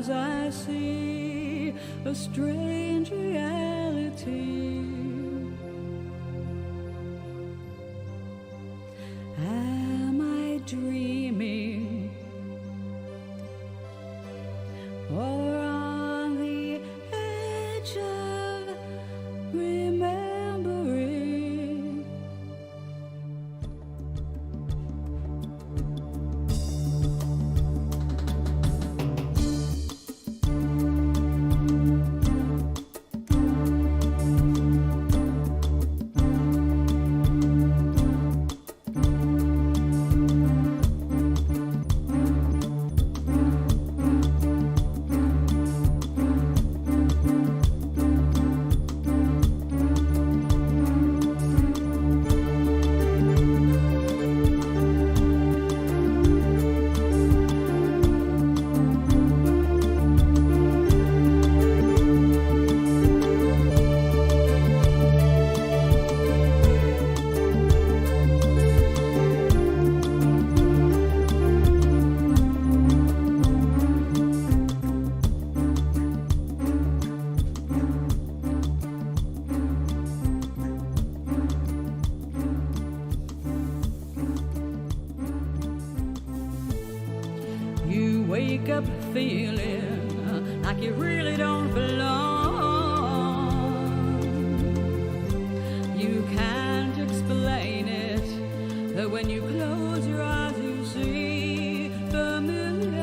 as I see a strange reality. Am I dreaming, or on the edge of remembering? You wake up feeling like you really don't belong. You can't explain it, but when you close your eyes you see familiarity.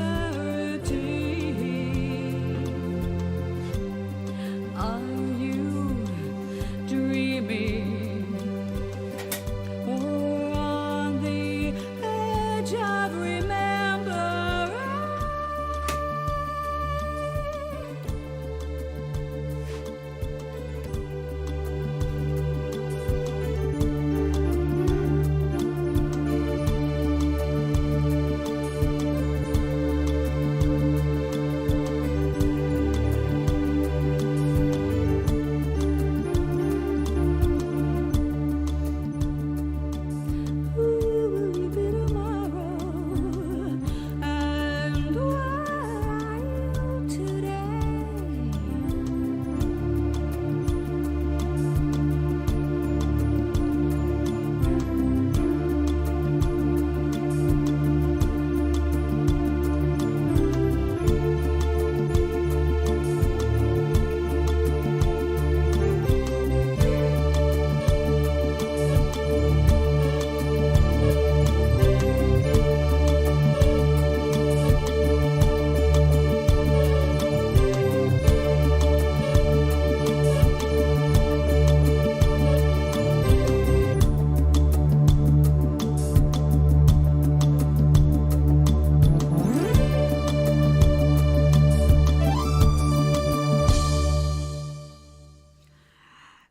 Are you dreaming, or on the edge of remembering?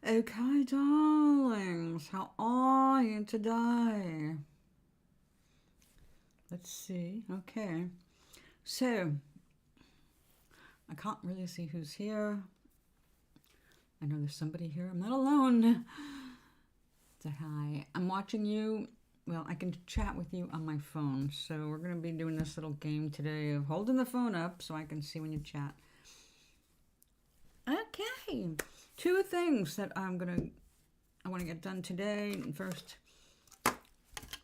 Okay, darlings, how are you today? Let's see. Okay, so I can't really see who's here. I know there's somebody here. I'm not alone. Say hi. I'm watching you. Well, I can chat with you on my phone. So we're going to be doing this little game today of holding the phone up so I can see when you chat. Okay. Two things that I want to get done today. First,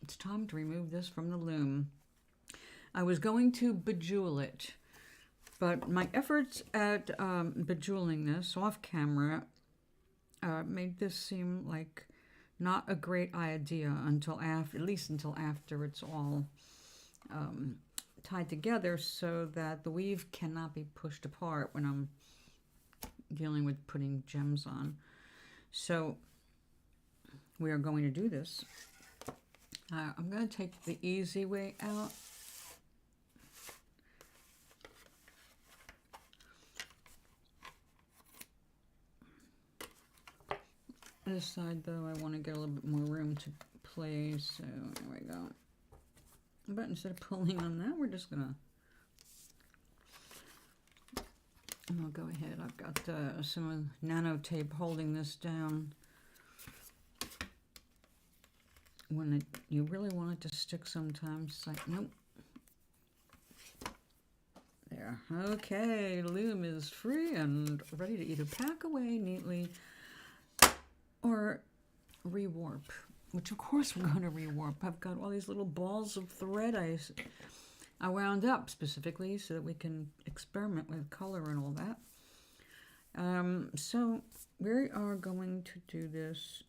it's time to remove this from the loom. I was going to bejewel it, but my efforts at bejeweling this off camera made this seem like not a great idea until after, at least until after it's all tied together, so that the weave cannot be pushed apart when I'm dealing with putting gems on. So we are going to do this. I'm going to take the easy way out. This side, though, I want to get a little bit more room to play, so there we go. But instead of pulling on that, we're just gonna, and I'll go ahead. I've got some nano tape holding this down. When you really want it to stick sometimes, it's like, nope. There. Okay, loom is free and ready to either pack away neatly or rewarp, which of course we're going to rewarp. I've got all these little balls of thread I wound up specifically so that we can experiment with color and all that. So we are going to do this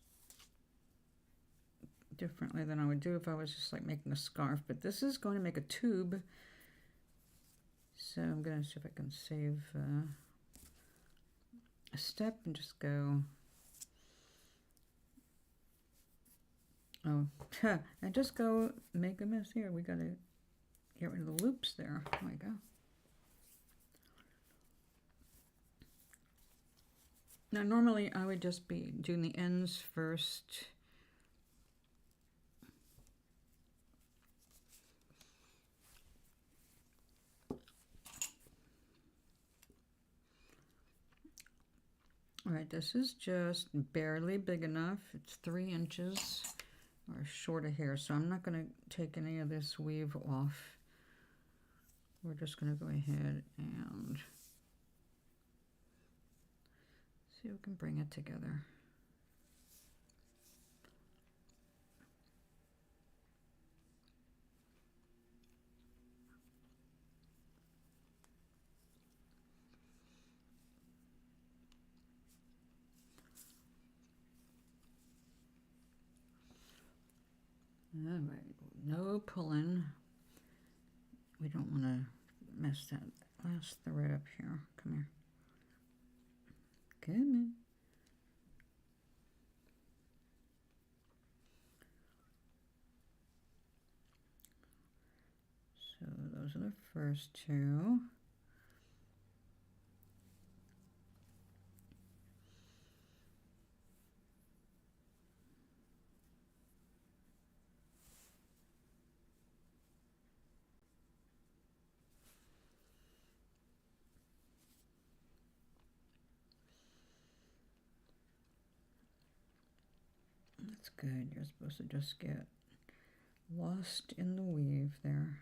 differently than I would do if I was just like making a scarf, but this is going to make a tube. So I'm going to see if I can save a step and just go, and just go make a mess here. We got to get rid of the loops there. There we go. Now normally I would just be doing the ends first. All right, this is just barely big enough. It's 3 inches or short of here, so I'm not going to take any of this weave off. We're just going to go ahead and see if we can bring it together. All right, no pulling. We don't want to mess that last thread up here. Come here. Come here. So those are the first 2. That's good. You're supposed to just get lost in the weave there.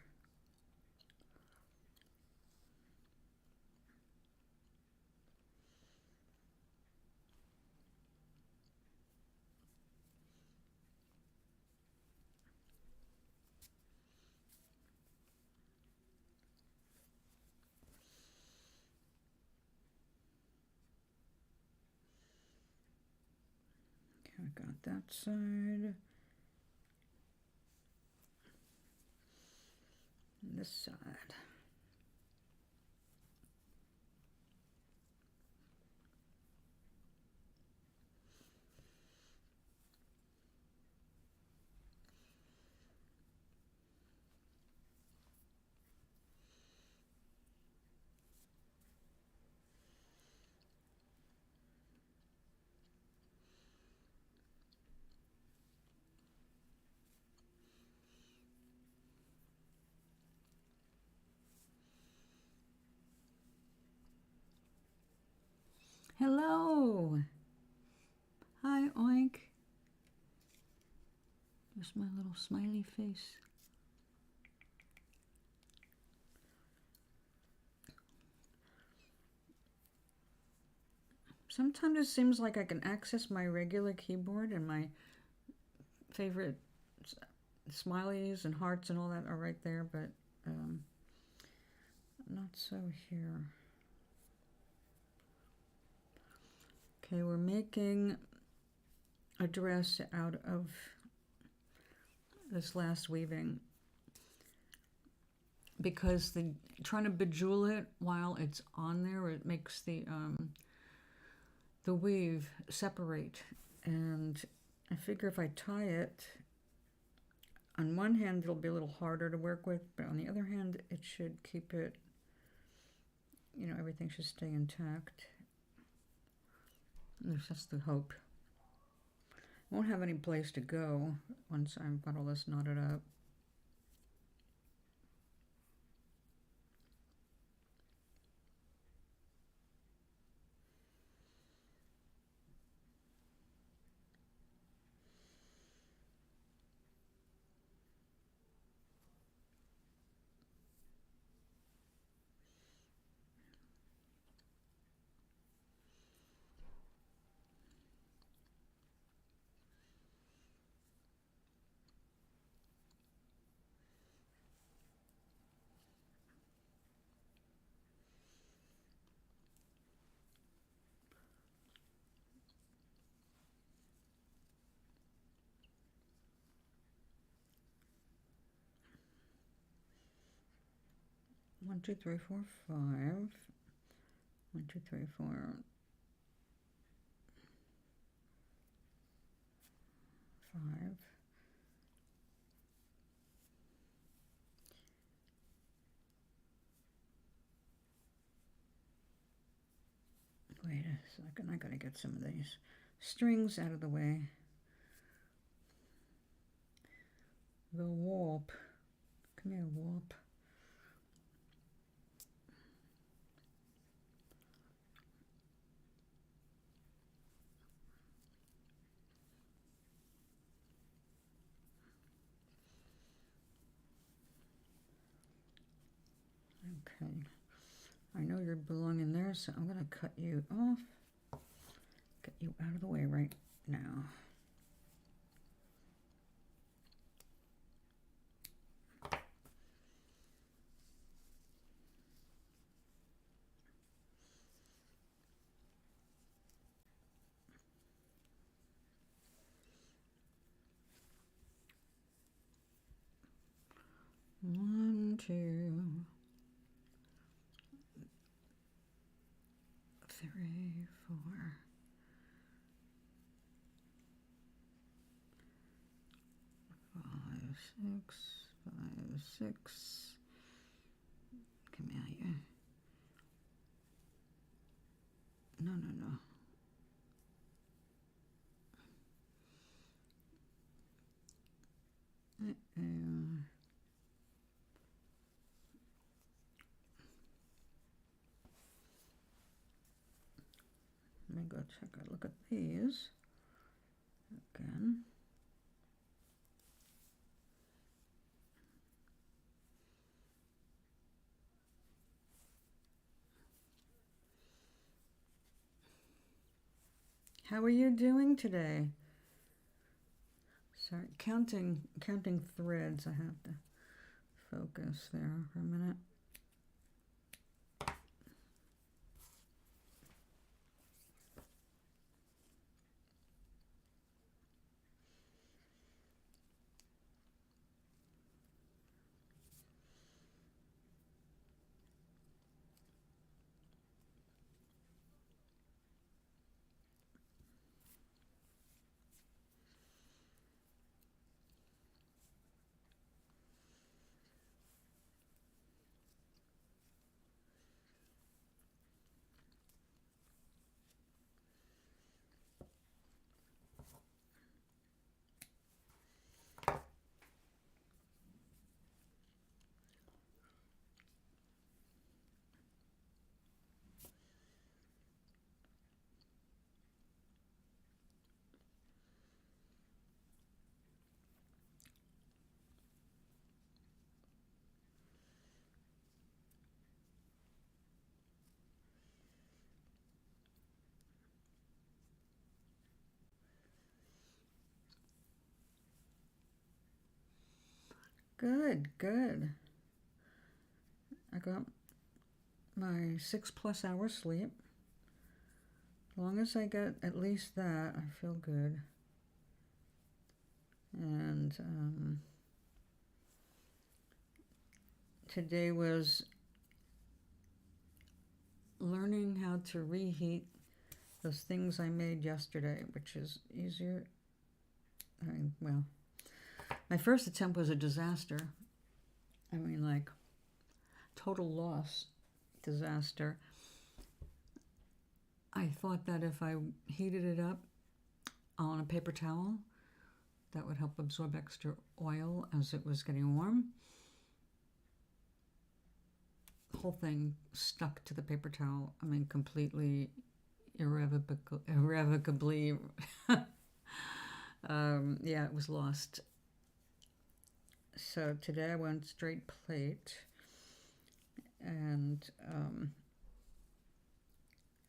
Okay, I got that side. And this side. Hello. Hi, Oink. Just my little smiley face. Sometimes it seems like I can access my regular keyboard and my favorite smileys and hearts and all that are right there, but not so here. Okay, we're making a dress out of this last weaving because trying to bejewel it while it's on there, it makes the weave separate, and I figure if I tie it, on one hand it'll be a little harder to work with, but on the other hand it should keep it, you know, everything should stay intact. There's just the hope. Won't have any place to go once I've got all this knotted up. 1, 2, 3, 4, 5. 1, 2, 3, 4. 5. Wait a second, I gotta get some of these strings out of the way. The warp. Come here, warp. Okay. I know you belong in there, so I'm going to cut you off. Get you out of the way right now. One, 2, 3, 4. 5, 6, 5, 6. Come out here. No, no, no. Let me go check a look at these again. How are you doing today? Sorry, counting threads. I have to focus there for a minute. Good, good. I got my 6+ hours sleep. As long as I get at least that, I feel good. And today was learning how to reheat those things I made yesterday, which is easier. Well, my first attempt was a disaster. I mean, like, total loss, disaster. I thought that if I heated it up on a paper towel, that would help absorb extra oil as it was getting warm. The whole thing stuck to the paper towel. I mean, completely irrevocably. Yeah, it was lost. So today I went straight plate, and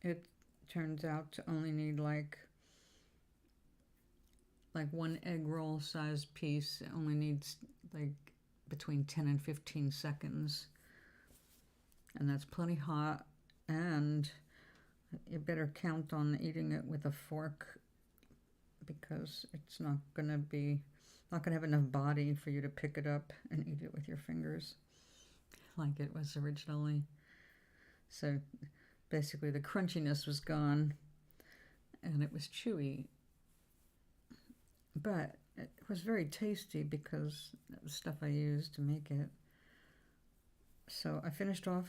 it turns out to only need like 1 egg roll size piece. It only needs like between 10 and 15 seconds, and that's plenty hot. And you better count on eating it with a fork, because it's not gonna have enough body for you to pick it up and eat it with your fingers. like it was originally. So basically the crunchiness was gone and it was chewy. But it was very tasty because of the stuff I used to make it. So I finished off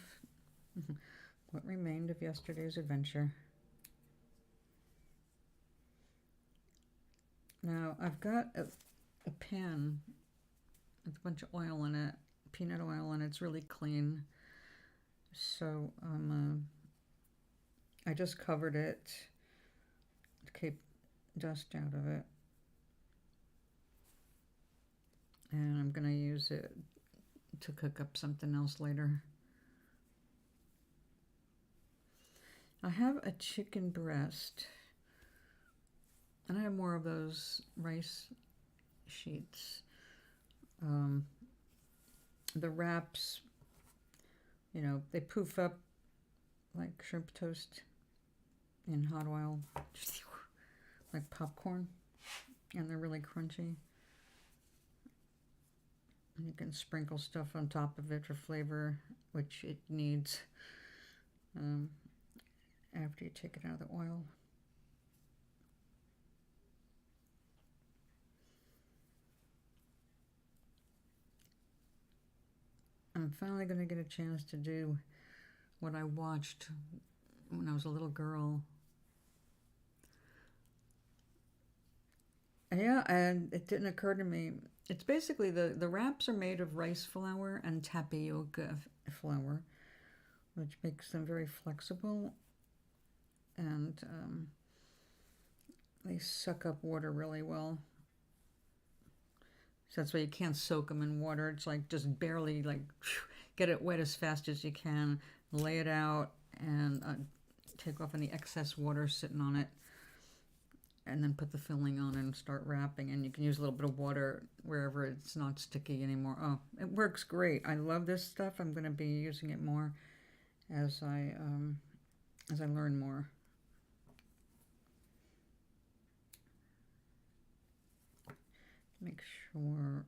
what remained of yesterday's adventure. Now I've got a pan with a bunch of oil in it, peanut oil, and it's really clean. So I just covered it to keep dust out of it. And I'm going to use it to cook up something else later. I have a chicken breast, and I have more of those rice sheets. The wraps, you know, they poof up like shrimp toast in hot oil, like popcorn, and they're really crunchy. And you can sprinkle stuff on top of it for flavor, which it needs after you take it out of the oil. I'm finally going to get a chance to do what I watched when I was a little girl. Yeah, and it didn't occur to me. It's basically the wraps are made of rice flour and tapioca flour, which makes them very flexible, and they suck up water really well. So that's why you can't soak them in water. It's like just barely like get it wet as fast as you can, lay it out, and take off any excess water sitting on it, and then put the filling on and start wrapping. And you can use a little bit of water wherever it's not sticky anymore. Oh, it works great. I love this stuff. I'm going to be using it more as I learn more. Make sure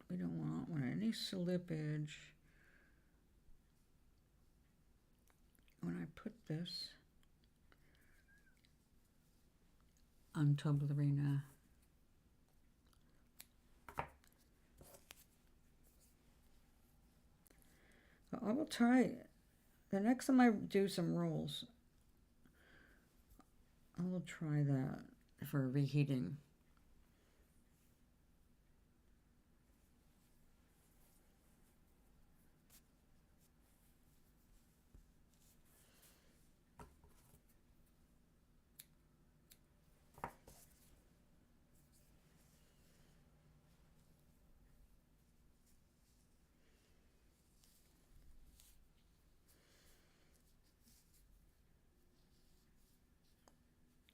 we don't want any slippage when I put this on Toeblarina. I will try, the next time I do some rolls, I will try that for reheating.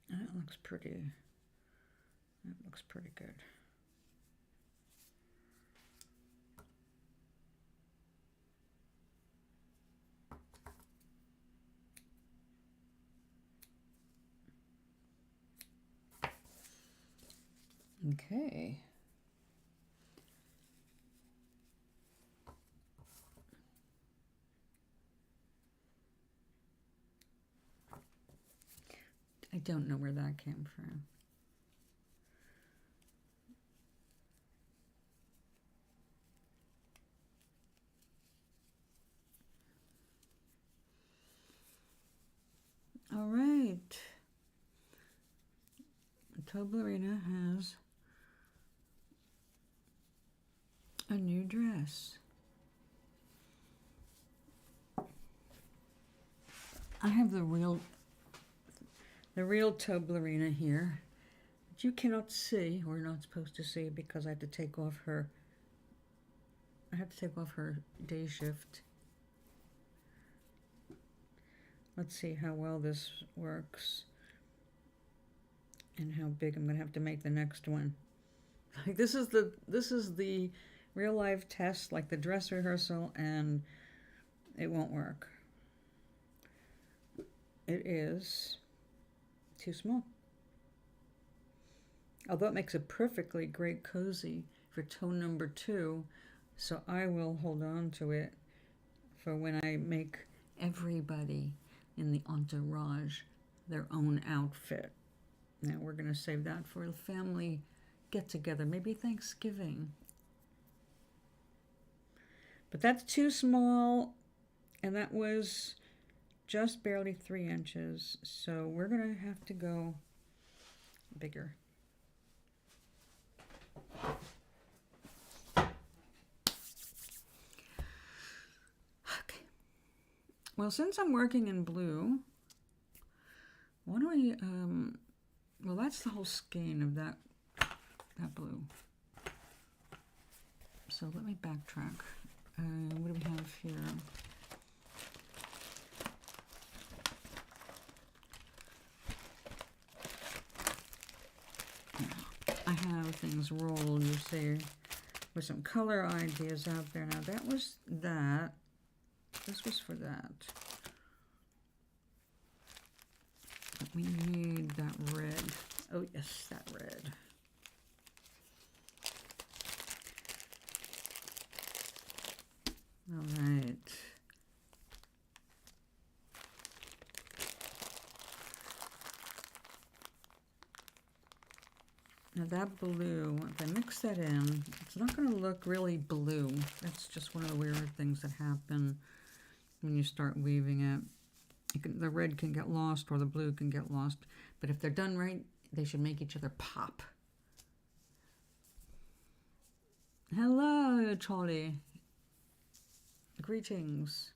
That looks pretty. That looks pretty good. Okay. I don't know where that came from. All right. Toeblarina has a new dress. I have the real Toeblarina here, but you cannot see, or not supposed to see, because I have to take off her day shift. Let's see how well this works and how big I'm going to have to make the next one. Like this is the real life test, like the dress rehearsal, and it won't work. It is too small. Although it makes a perfectly great cozy for tone number 2, So I will hold on to it for when I make everybody in the entourage their own outfit. Now we're going to save that for a family get together, maybe Thanksgiving. But that's too small, and that was just barely 3 inches. So we're going to have to go bigger. Okay. Well, since I'm working in blue, why don't we, well, that's the whole skein of that blue. So let me backtrack. What do we have here? I have things rolled, you see, with some color ideas out there. Now that was that. This was for that. But we need that red. Oh yes, that red. All right. Now that blue, if I mix that in, it's not going to look really blue. That's just one of the weird things that happen when you start weaving it. The red can get lost or the blue can get lost. But if they're done right, they should make each other pop. Hello, Charlie. Greetings.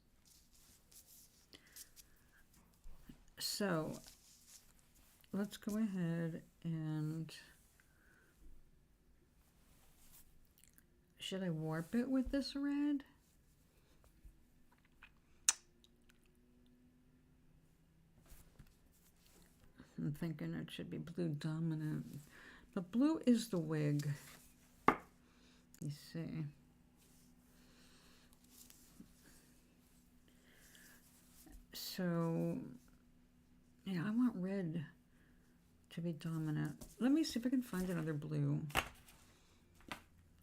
So, let's go ahead and... Should I warp it with this red? I'm thinking it should be blue dominant. But blue is the wig. You see. So, yeah, I want red to be dominant. Let me see if I can find another blue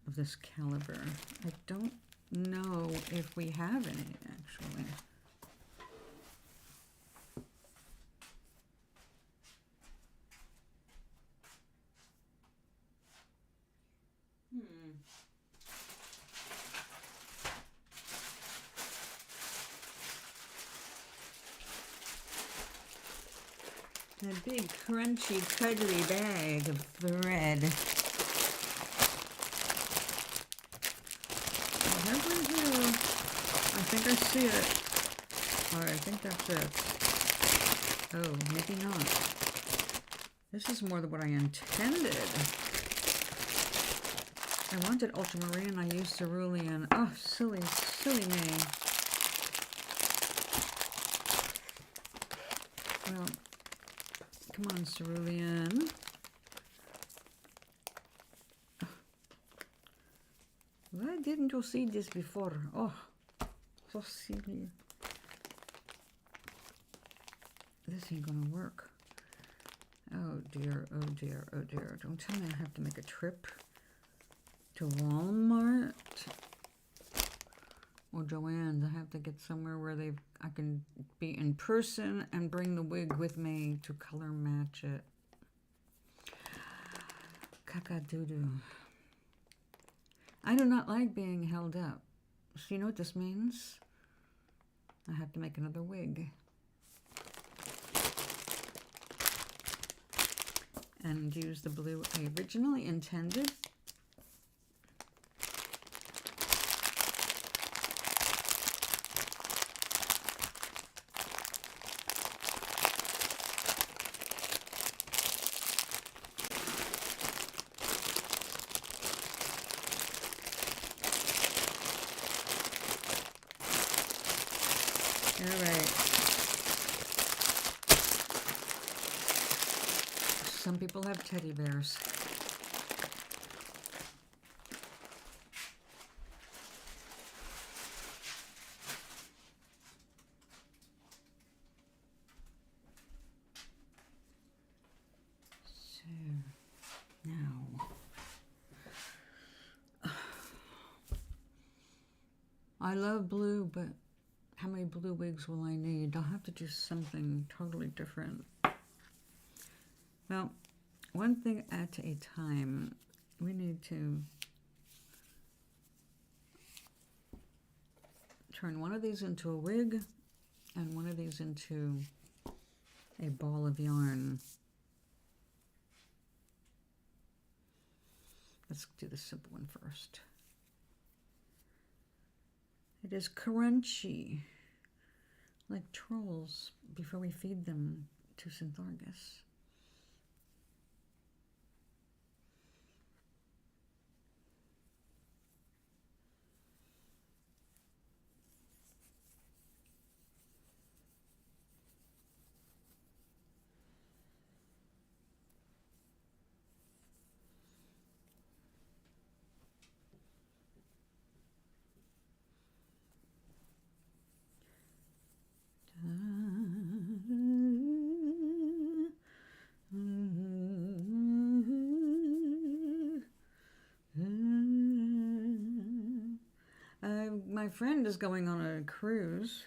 of this caliber. I don't know if we have any, actually. A big, crunchy, cuddly bag of thread. I have one here. I think I see it. All right, I think that's it. Oh, maybe not. This is more than what I intended. I wanted ultramarine, I used cerulean. Oh, silly, silly me. Well, come on, cerulean. Why didn't you see this before? Oh, so silly. This ain't gonna work. Oh dear, oh dear, oh dear. Don't tell me I have to make a trip to Walmart or Joann's. I have to get somewhere where I can be in person and bring the wig with me to color match it. Caca-doo-doo. I do not like being held up. So you know what this means? I have to make another wig. And use the blue I originally intended. All right. Some people have teddy bears. So now I love blue, but how many blue wigs will I need? I'll have to do something totally different. Well, one thing at a time. We need to turn one of these into a wig and one of these into a ball of yarn. Let's do the simple one first. It is crunchy, like trolls before we feed them to Synthargus. My friend is going on a cruise,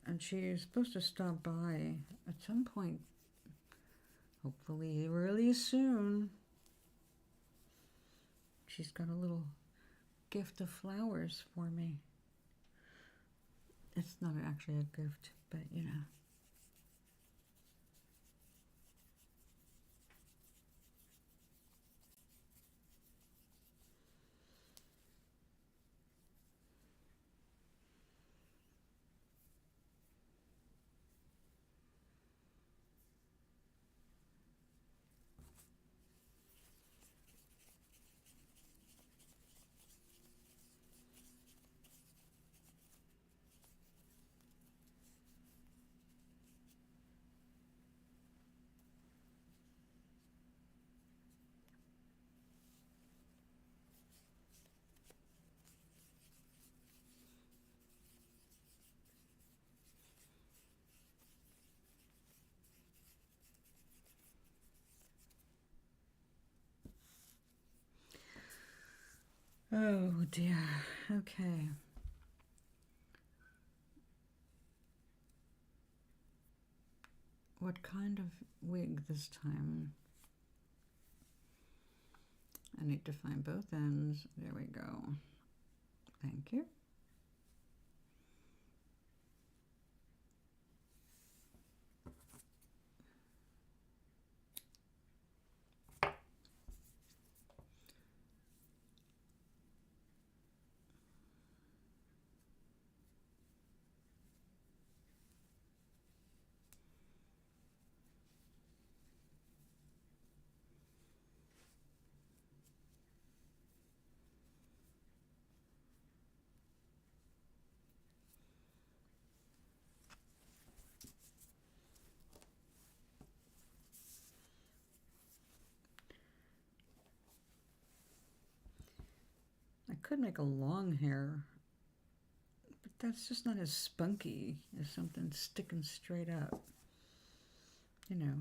and she's supposed to stop by at some point, hopefully really soon. She's got a little gift of flowers for me. It's not actually a gift, but you know. Oh dear. Okay. What kind of wig this time? I need to find both ends. There we go. Thank you. I could make a long hair, but that's just not as spunky as something sticking straight up. You know,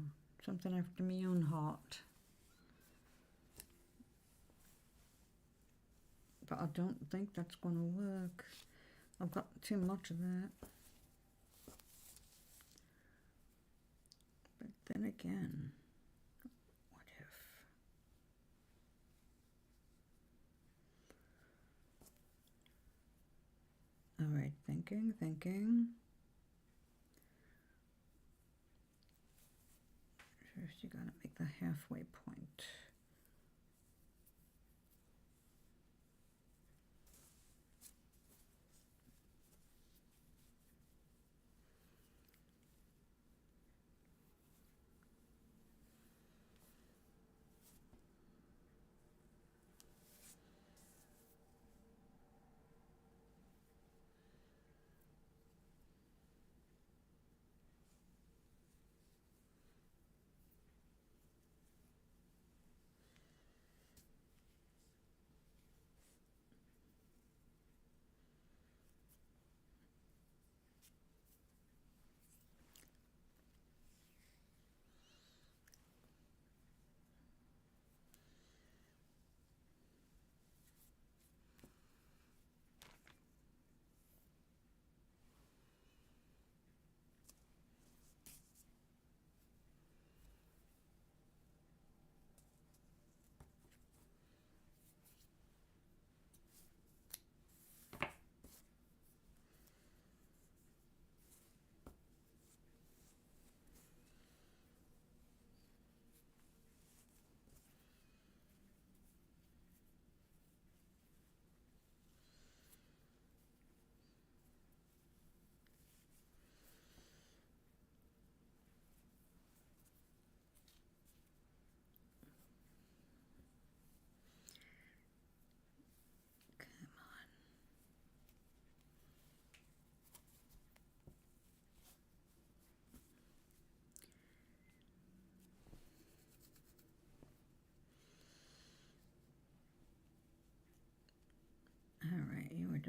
something after me own heart. But I don't think that's going to work. I've got too much of that. But then again, what if? All right, thinking. First, you gotta make the halfway point.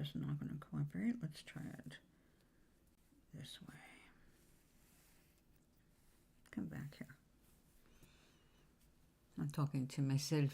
just not going to cooperate. Let's try it this way. Come back here. I'm talking to myself.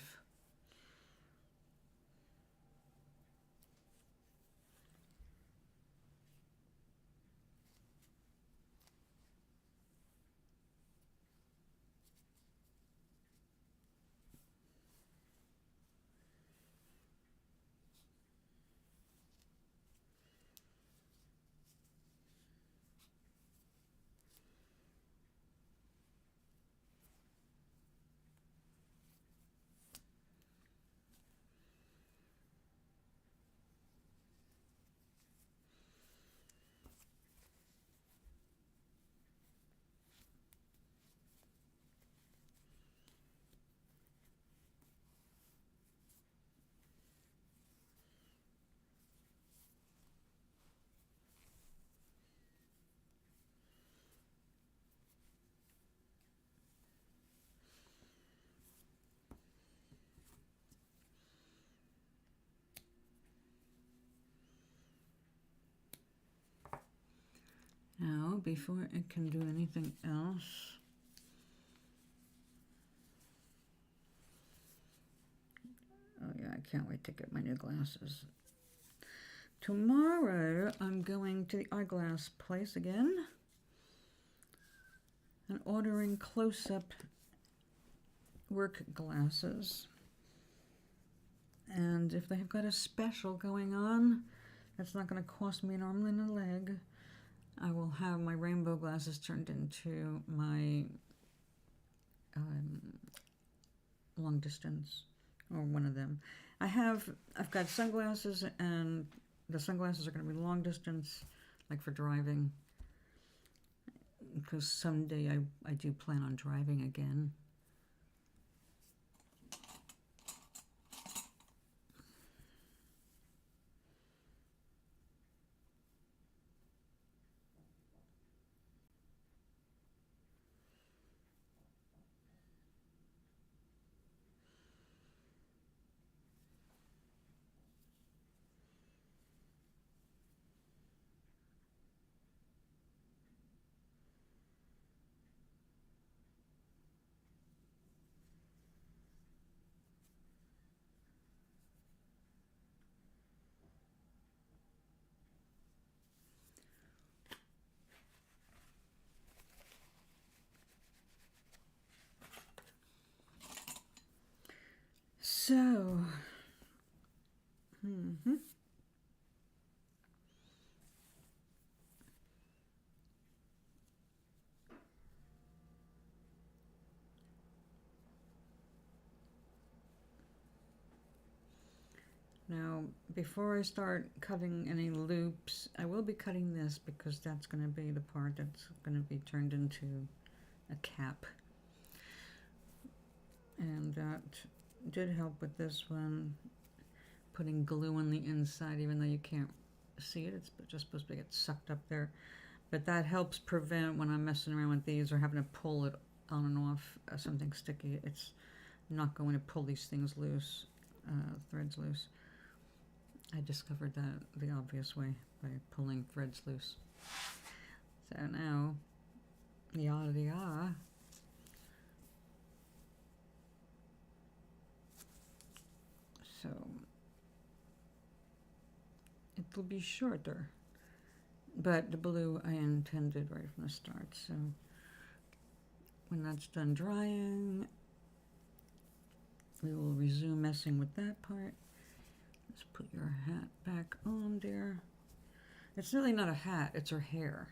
Now, before it can do anything else, oh yeah, I can't wait to get my new glasses. Tomorrow, I'm going to the eyeglass place again and ordering close-up work glasses. And if they've got a special going on, that's not going to cost me an arm and a leg, I will have my rainbow glasses turned into my long distance, or one of them. I've got sunglasses, and the sunglasses are going to be long distance, like for driving, because someday I do plan on driving again. So, now, before I start cutting any loops, I will be cutting this because that's going to be the part that's going to be turned into a cap. And that did help with this one, putting glue on the inside, even though you can't see it. It's just supposed to get sucked up there. But that helps prevent, when I'm messing around with these or having to pull it on and off something sticky, it's not going to pull these things loose, threads loose. I discovered that the obvious way, by pulling threads loose. So now, yada yada. So it'll be shorter, but the blue I intended right from the start. So when that's done drying, we will resume messing with that part. Let's put your hat back on there. It's really not a hat, it's her hair.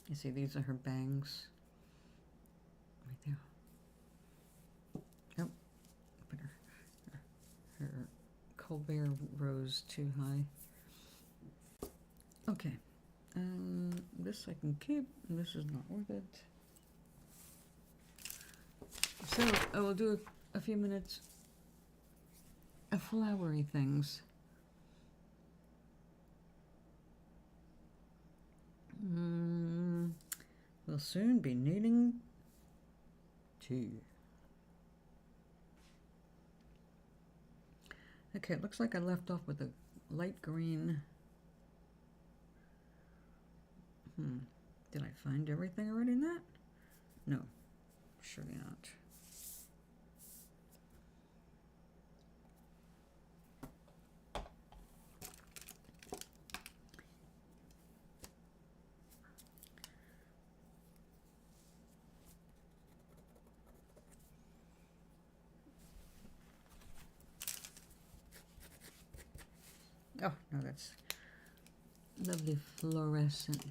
You see, these are her bangs. Right there. Oh, put her Colbert rose too high. Okay, this I can keep, this is not worth it. So I will do a few minutes of flowery things. We'll soon be needing tea. Okay, it looks like I left off with a light green. Did I find everything already in that? No, surely not. Oh, no, that's lovely fluorescent.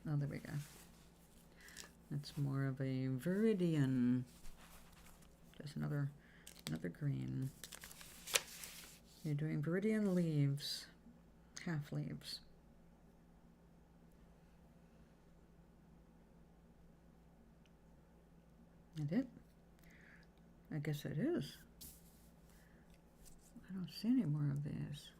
Oh, there we go. That's more of a viridian. Just another green. You're doing viridian leaves, half leaves. That it? I guess it is. I don't see any more of these.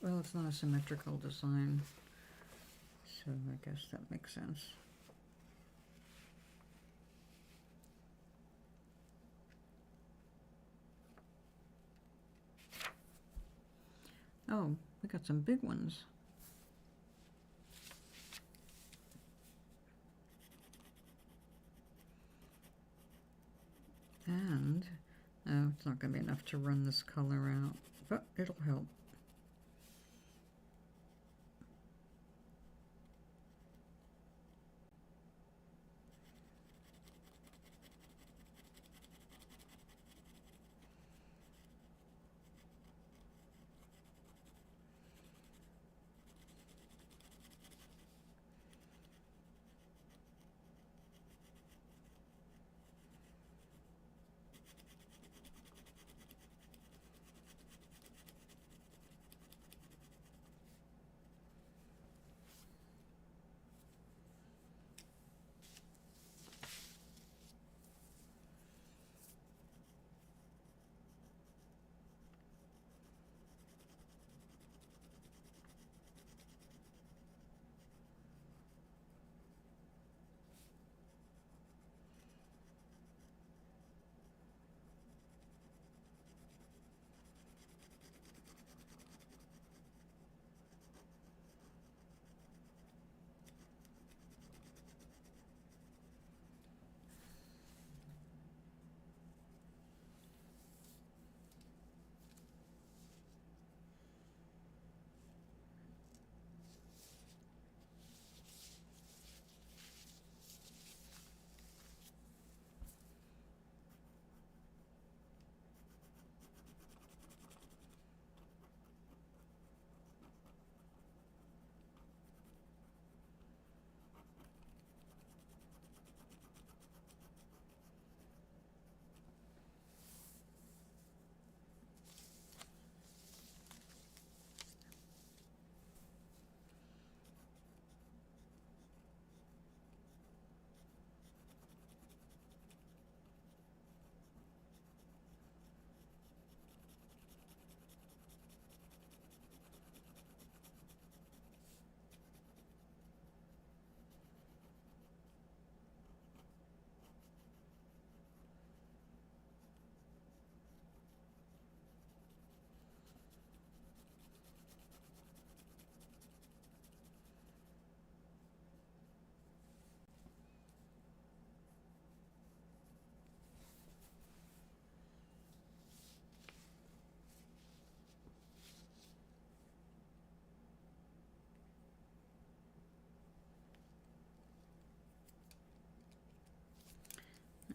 Well, it's not a symmetrical design, so I guess that makes sense. Oh, we got some big ones. And, oh, it's not going to be enough to run this color out, but it'll help.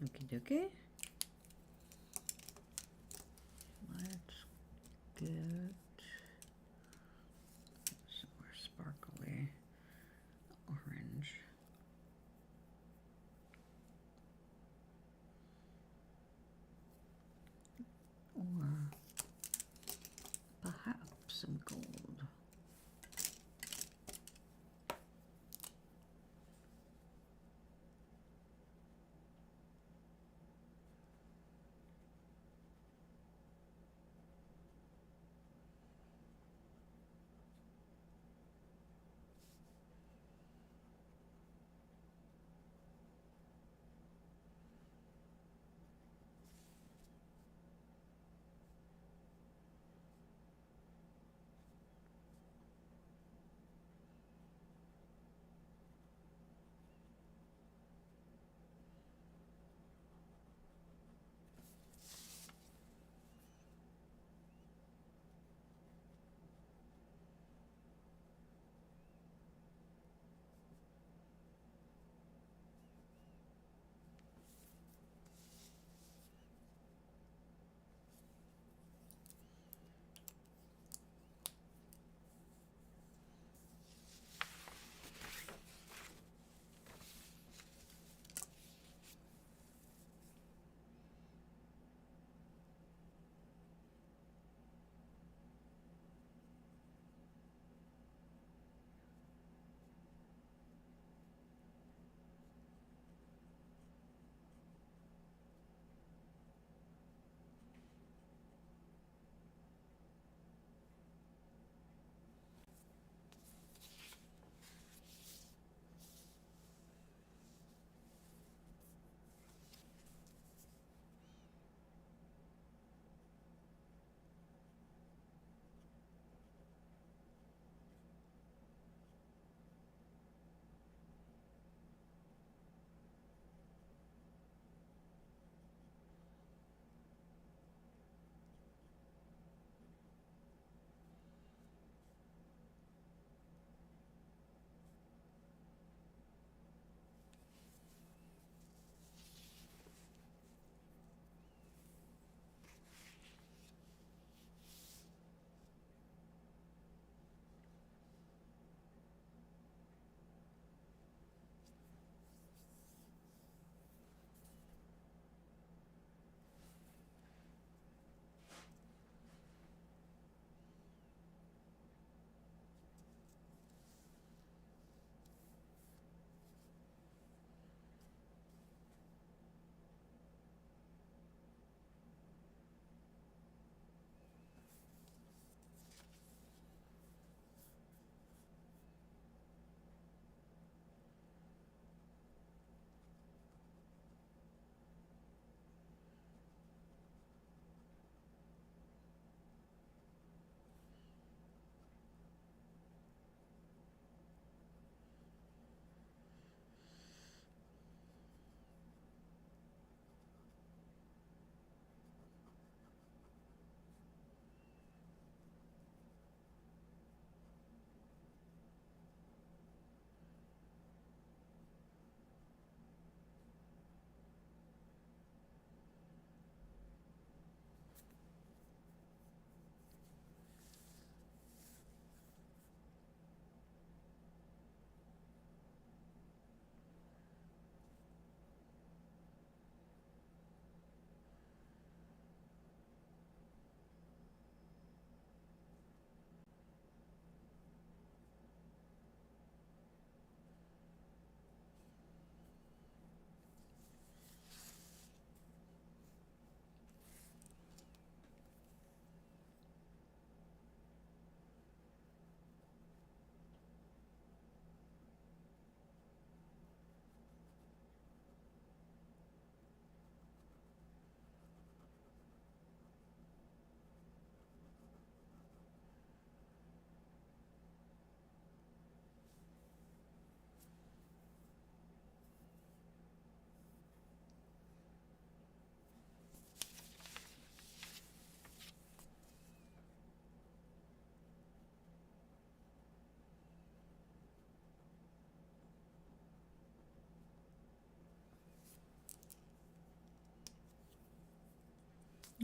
Okie dokie. Let's get some more sparkly orange. Or perhaps some gold.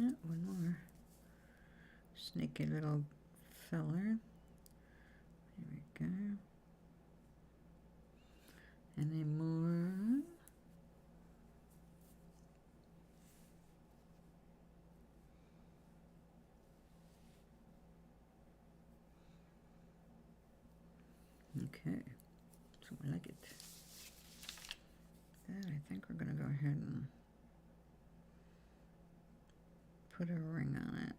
Oh, one more. Sneaky little feller. Here we go. Any more? Okay, so I like it. And I think we're going to go ahead and put a ring on it.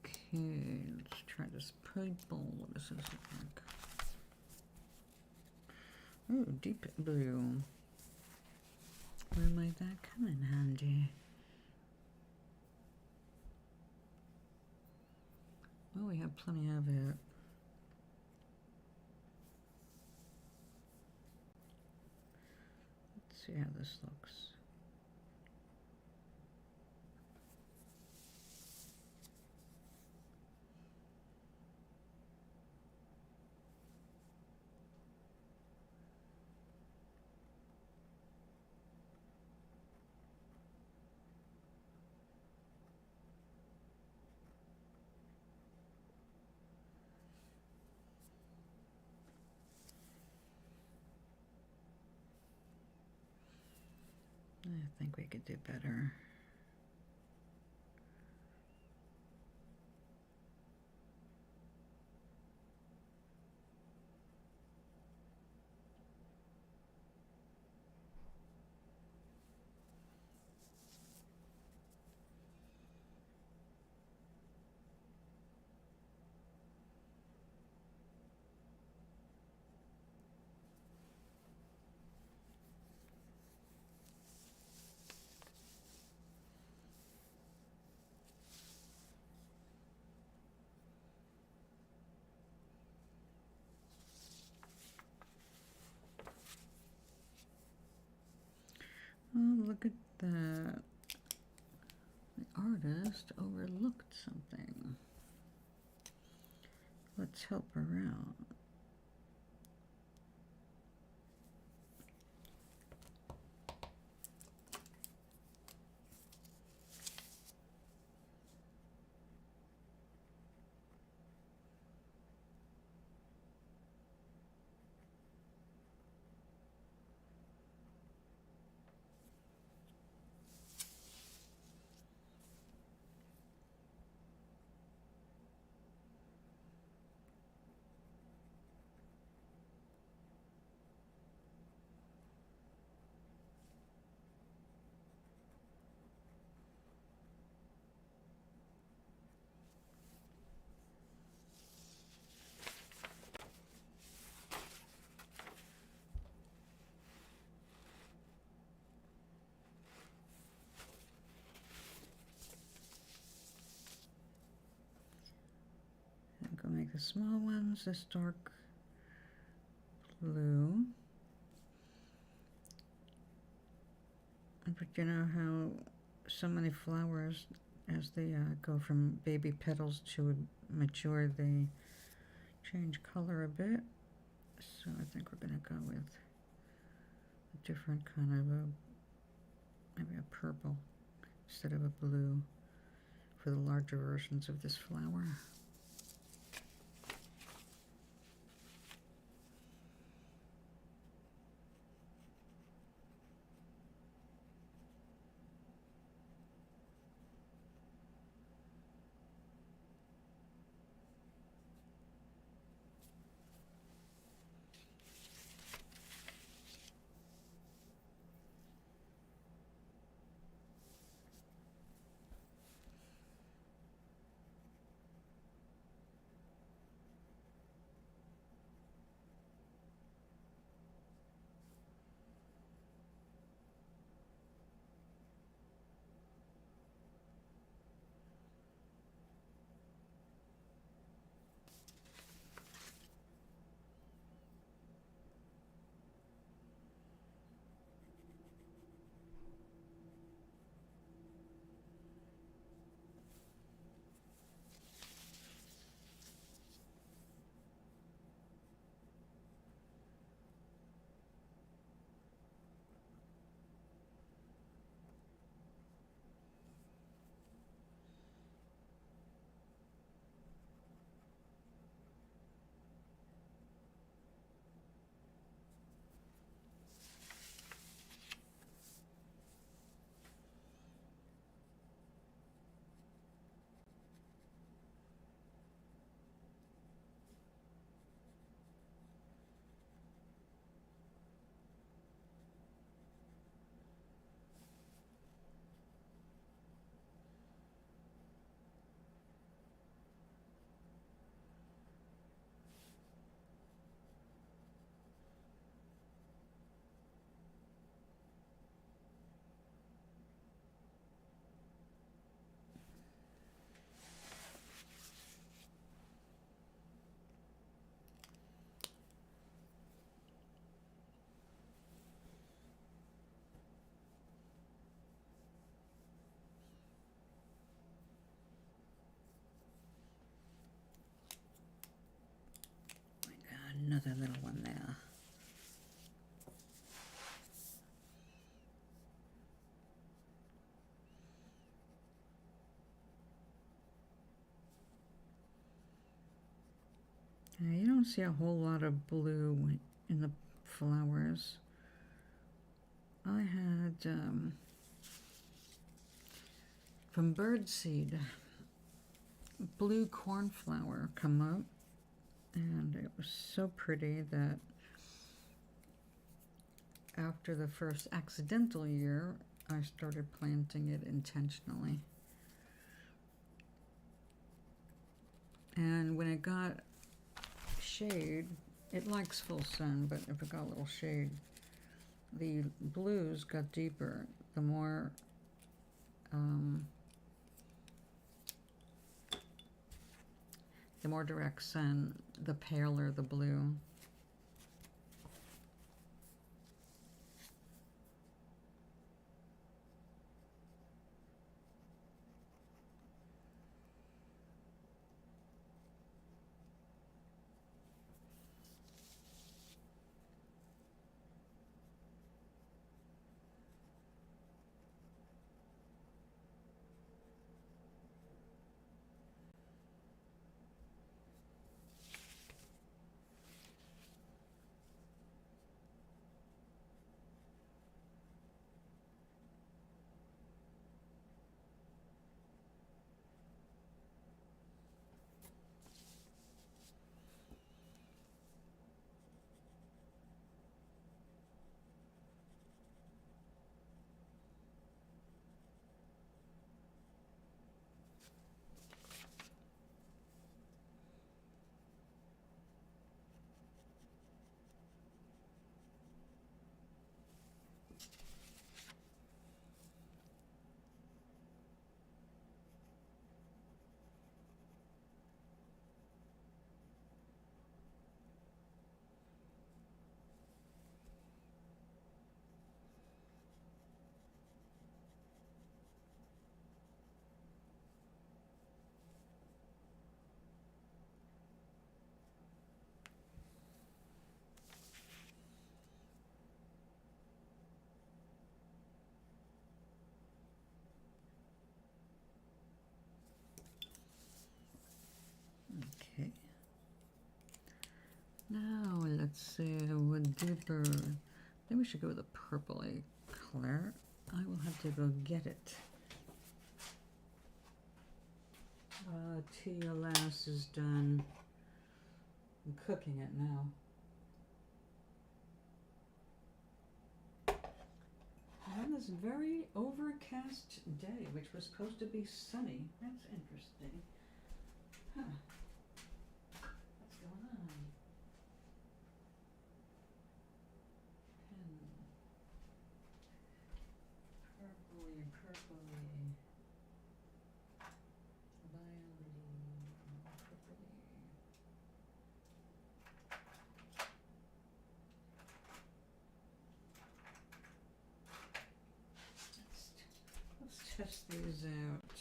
Okay, let's try this purple. What does this look like? Oh, deep blue. Where might that come in handy? Oh, we have plenty of it. Let's see how this looks. I think we could do better. Oh, look at that. The artist overlooked something. Let's help her out. I'm going to make the small ones this dark blue. But you know how so many flowers, as they go from baby petals to mature, they change color a bit. So I think we're going to go with a different kind of maybe a purple instead of a blue for the larger versions of this flower. another little one there. You don't see a whole lot of blue in the flowers. I had from birdseed blue cornflower come up, and it was so pretty that after the first accidental year, I started planting it intentionally. And when it got shade, it likes full sun, but if it got a little shade, the blues got deeper. The more direct sun, the paler the blue. Okay. Now let's see what deeper. I think we should go with a purpley color. I will have to go get it. Tea, alas, is done. I'm cooking it now. On this very overcast day, which was supposed to be sunny. That's interesting. Huh. What's going on? Purpley, purpley. Violety, purpley. Let's test these out.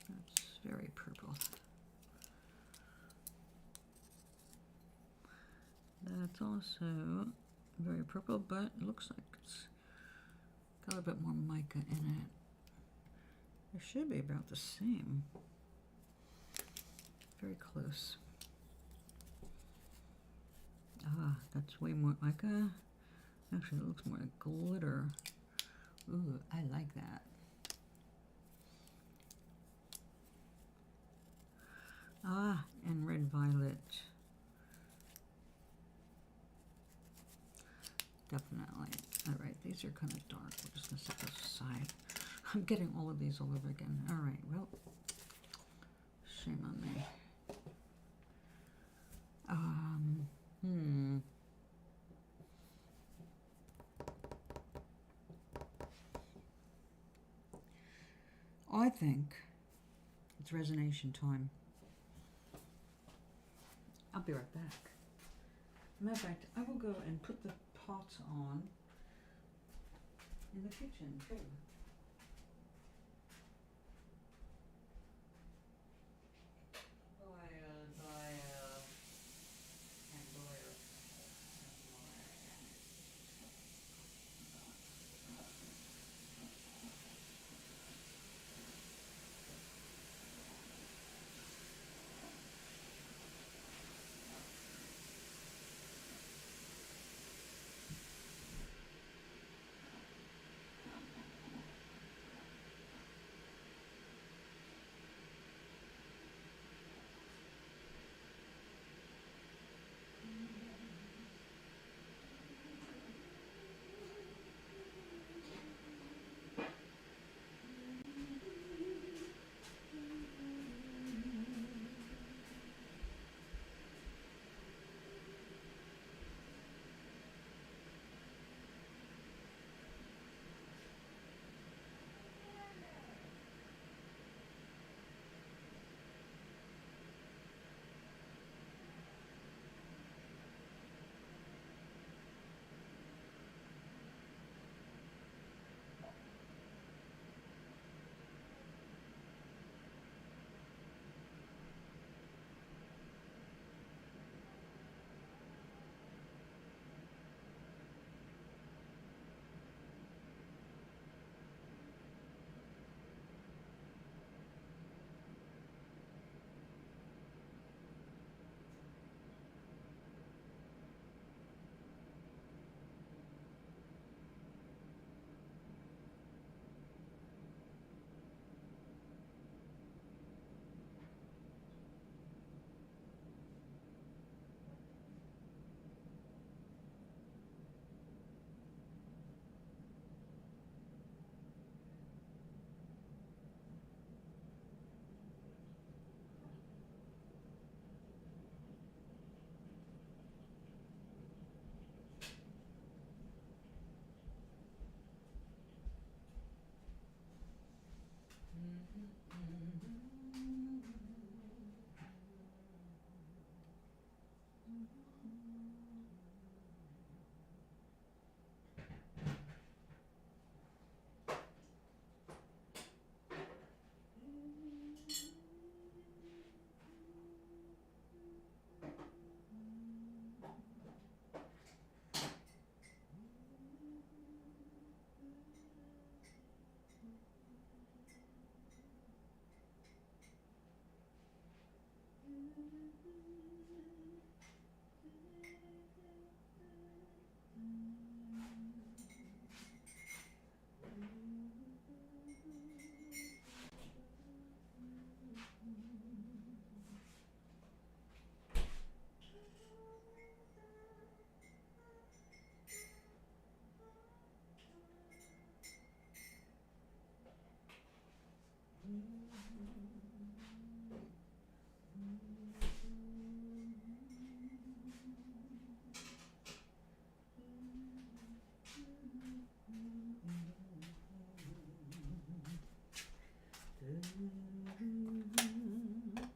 That's very purple. That's also very purple, but it looks like it's got a bit more mica in it. It should be about the same. Very close. Ah, that's way more mica. Actually, it looks more like glitter. Ooh, I like that. Ah, and red violet. Definitely. All right, these are kind of dark. We're just gonna set those aside. I'm getting all of these all over again. All right, well, shame on me. I think it's resonation time. I'll be right back. Matter of fact, I will go and put the pot on in the kitchen too.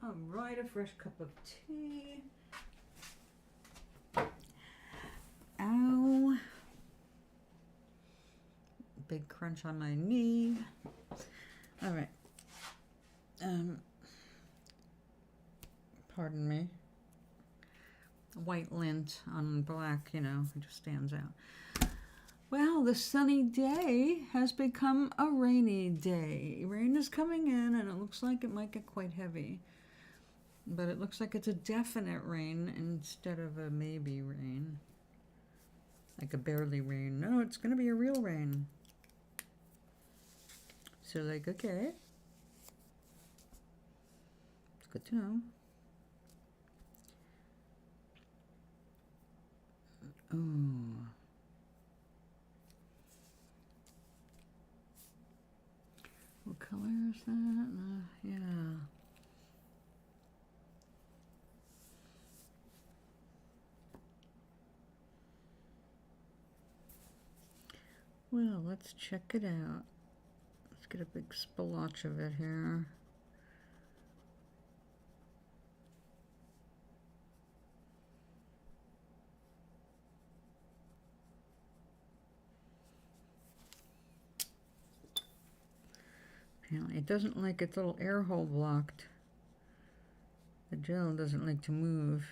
All right, a fresh cup of tea. Ow. Big crunch on my knee. All right. Pardon me. White lint on black, you know, it just stands out. Well, the sunny day has become a rainy day. Rain is coming in, and it looks like it might get quite heavy. But it looks like it's a definite rain instead of a maybe rain. Like a barely rain. No, it's going to be a real rain. So, like, okay. It's good to know. Oh. What color is that? Yeah. Well, let's check it out. Let's get a big splotch of it here. Apparently it doesn't like its little air hole blocked. The gel doesn't like to move.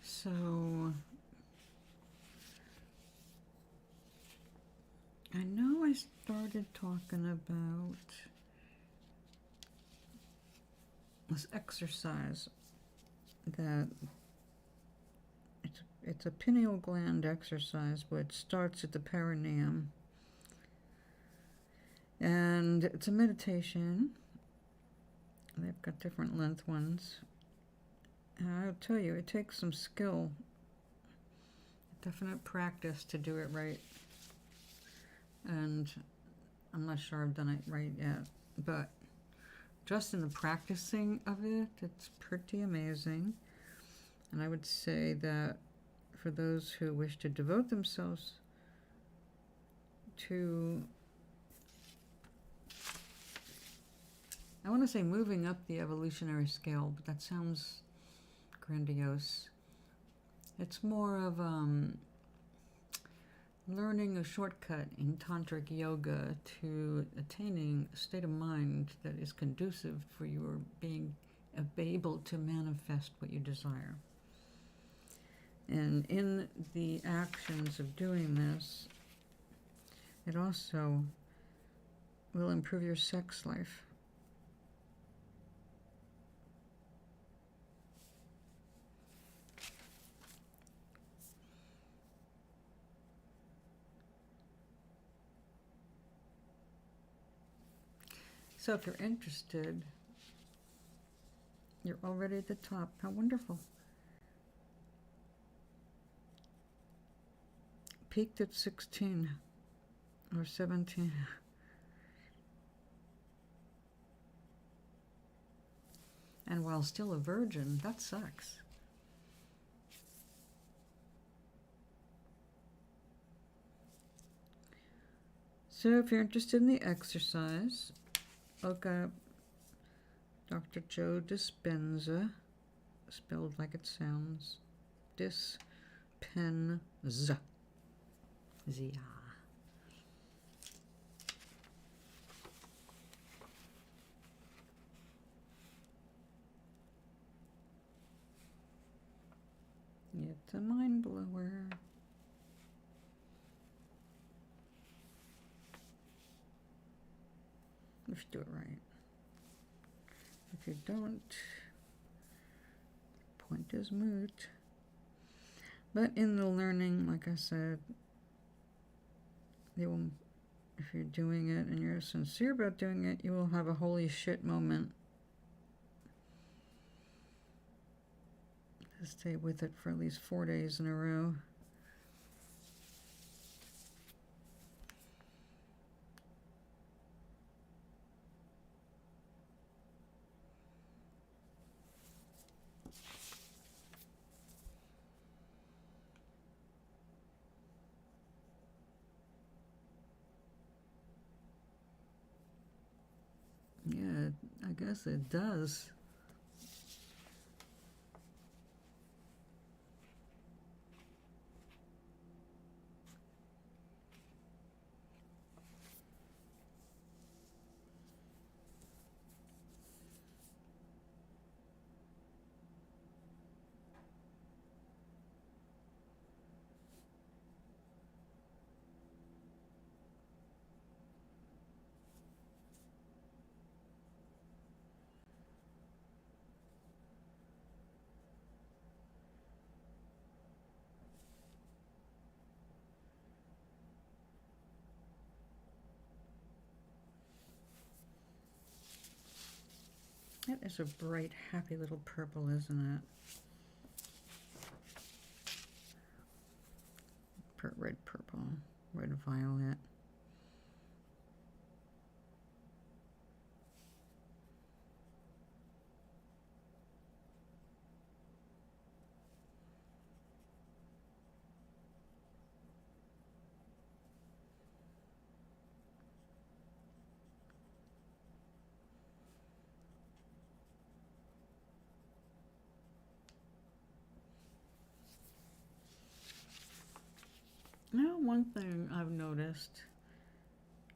So I know I started talking about this exercise that it's a pineal gland exercise, but it starts at the perineum. And it's a meditation. They've got different length ones. And I'll tell you, it takes some skill, definite practice to do it right. And I'm not sure I've done it right yet, but just in the practicing of it, it's pretty amazing. And I would say that for those who wish to devote themselves to, I want to say moving up the evolutionary scale, but that sounds grandiose. It's more of learning a shortcut in tantric yoga to attaining a state of mind that is conducive for your being able to manifest what you desire. And in the actions of doing this, it also will improve your sex life. So if you're interested, you're already at the top. How wonderful. Peaked at 16 or 17. And while still a virgin, that sucks. So if you're interested in the exercise, look up Dr. Joe Dispenza, spelled like it sounds. Dispenza. Zia. It's a mind blower. If you do it right. If you don't, point is moot. But in the learning, like I said, you will, if you're doing it and you're sincere about doing it, you will have a holy shit moment. Stay with it for at least 4 days in a row. Yeah, I guess it does. That is a bright, happy little purple, isn't it? Red purple, red violet. Now, one thing I've noticed,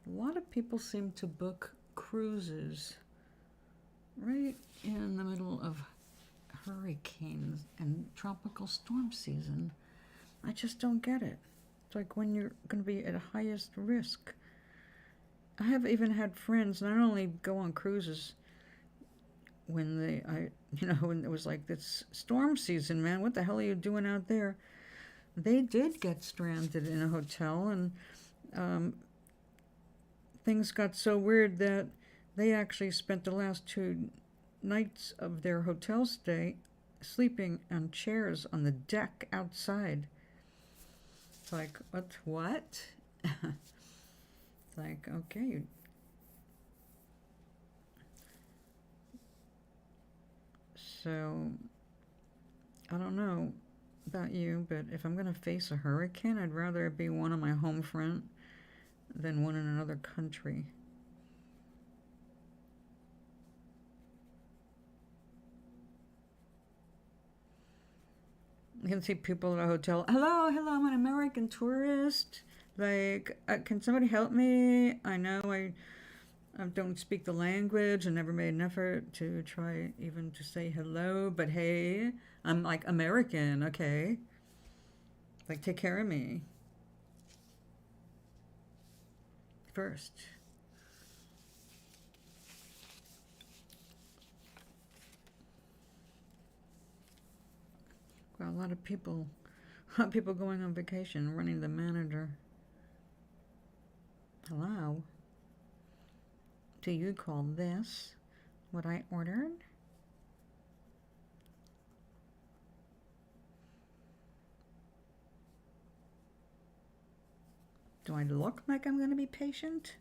a lot of people seem to book cruises right in the middle of hurricanes and tropical storm season. I just don't get it. It's like when you're going to be at highest risk. I have even had friends not only go on cruises when when it was like, it's storm season, man, what the hell are you doing out there? They did get stranded in a hotel, and things got so weird that they actually spent the last 2 nights of their hotel stay sleeping on chairs on the deck outside. It's like, what? It's like, okay. So, I don't know about you, but if I'm going to face a hurricane, I'd rather it be one on my home front than one in another country. You can see people at a hotel. Hello, I'm an American tourist. Like, can somebody help me? I know I don't speak the language and never made an effort to try even to say hello, but hey, I'm like American, okay? Like, take care of me first. Well, a lot of people going on vacation, running the manager. Hello? Do you call this what I ordered? Do I look like I'm going to be patient?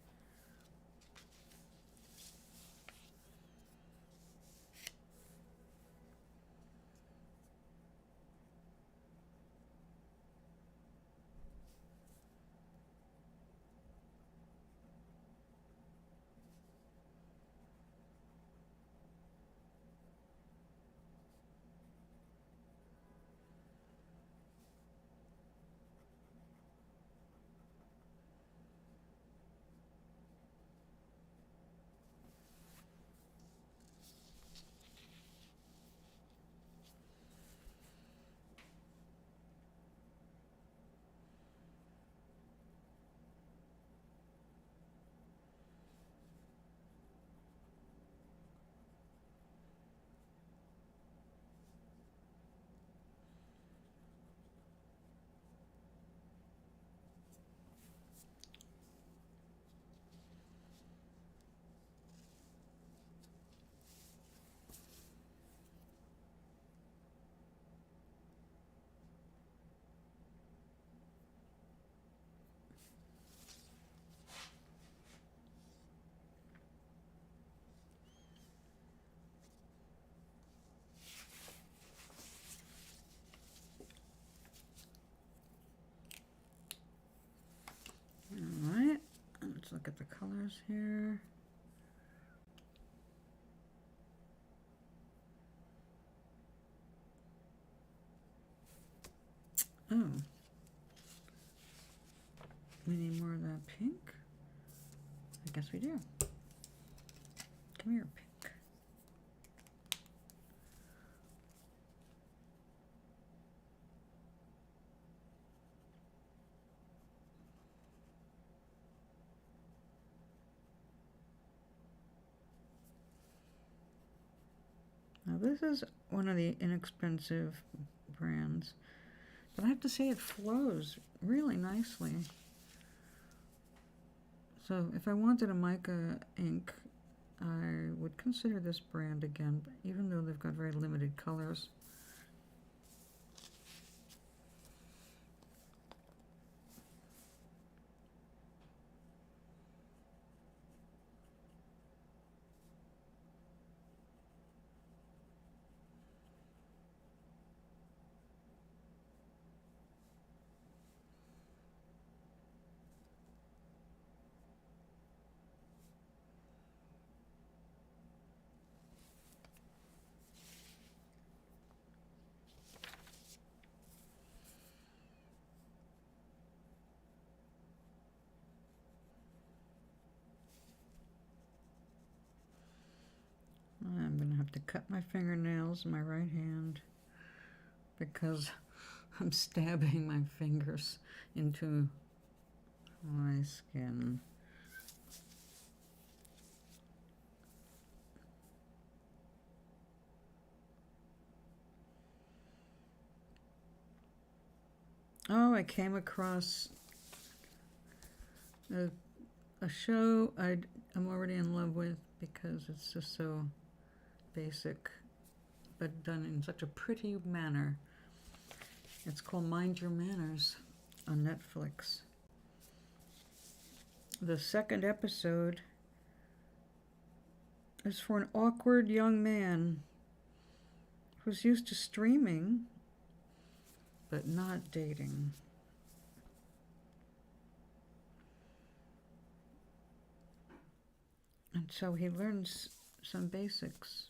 colors here. Oh. We need more of that pink? I guess we do. Come here, pink. Now this is one of the inexpensive brands, but I have to say it flows really nicely. So if I wanted a mica ink, I would consider this brand again, even though they've got very limited colors. I'm going to have to cut my fingernails in my right hand because I'm stabbing my fingers into my skin. Oh, I came across a show I'm already in love with because it's just so basic, but done in such a pretty manner. It's called Mind Your Manners on Netflix. The second episode is for an awkward young man who's used to streaming but not dating. And so he learns some basics.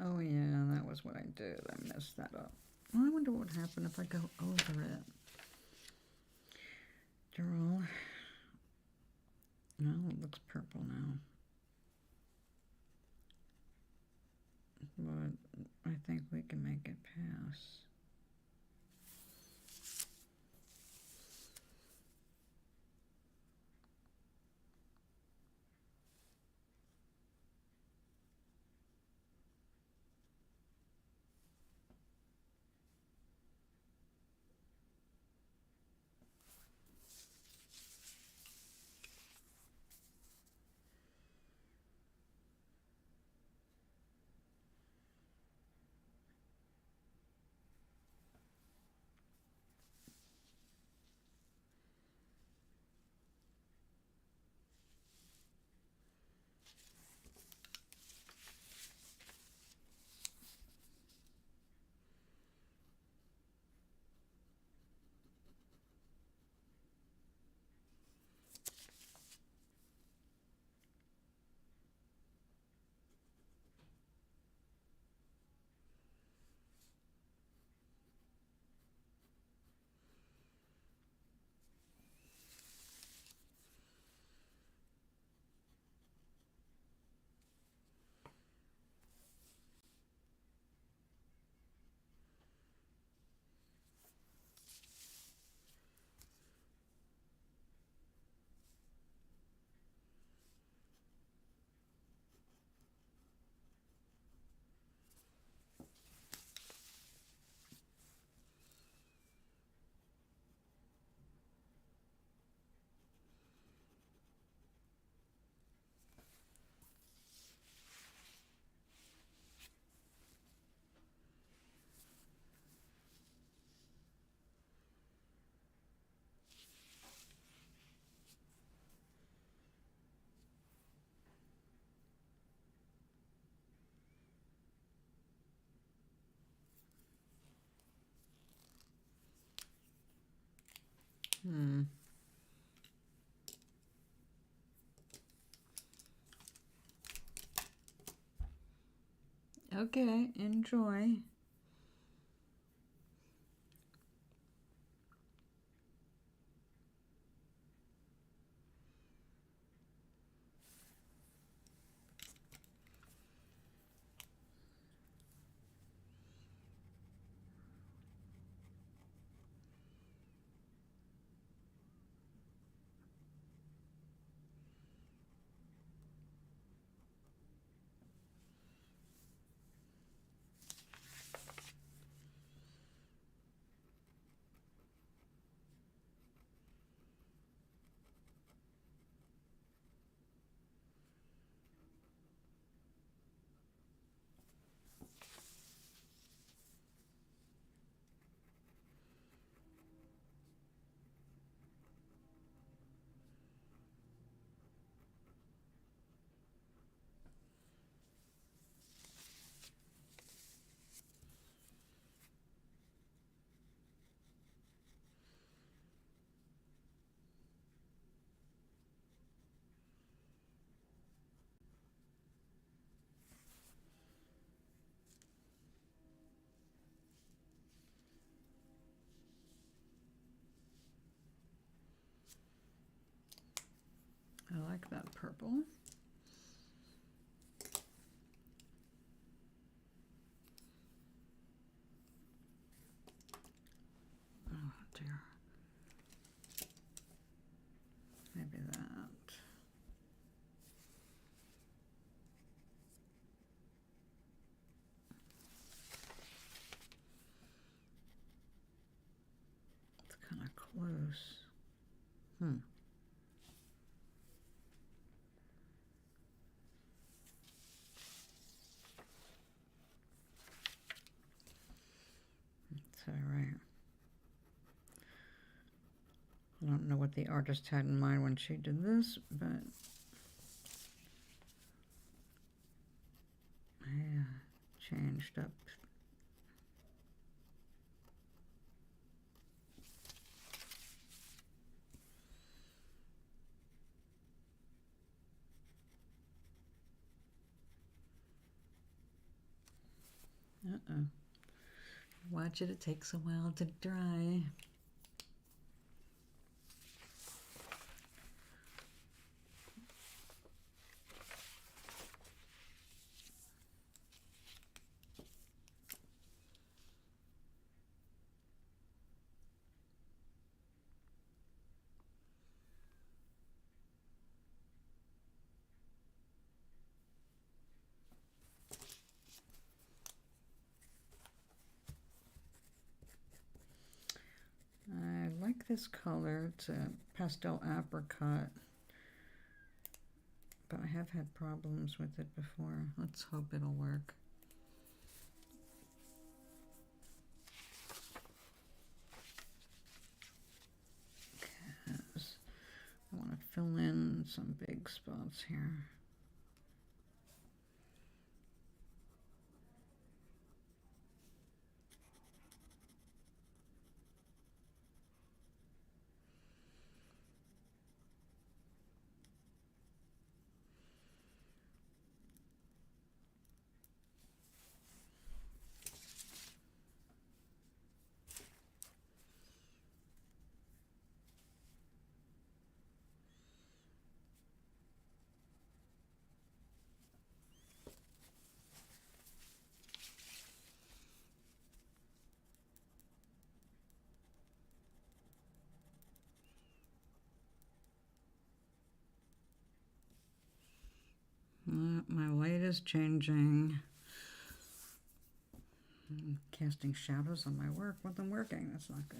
Oh yeah, that was what I did. I messed that up. Well, I wonder what would happen if I go over it. Draw. No, it looks purple now. But I think we can make it pass. Okay, enjoy. I like that purple. Oh dear. Maybe that. It's kind of close. It's all right. I don't know what the artist had in mind when she did this, but I changed up. Uh-oh. Watch it, it takes a while to dry. I like this color. It's a pastel apricot, but I have had problems with it before. Let's hope it'll work. Because I want to fill in some big spots here. My light is changing. I'm casting shadows on my work when I'm working. That's not good.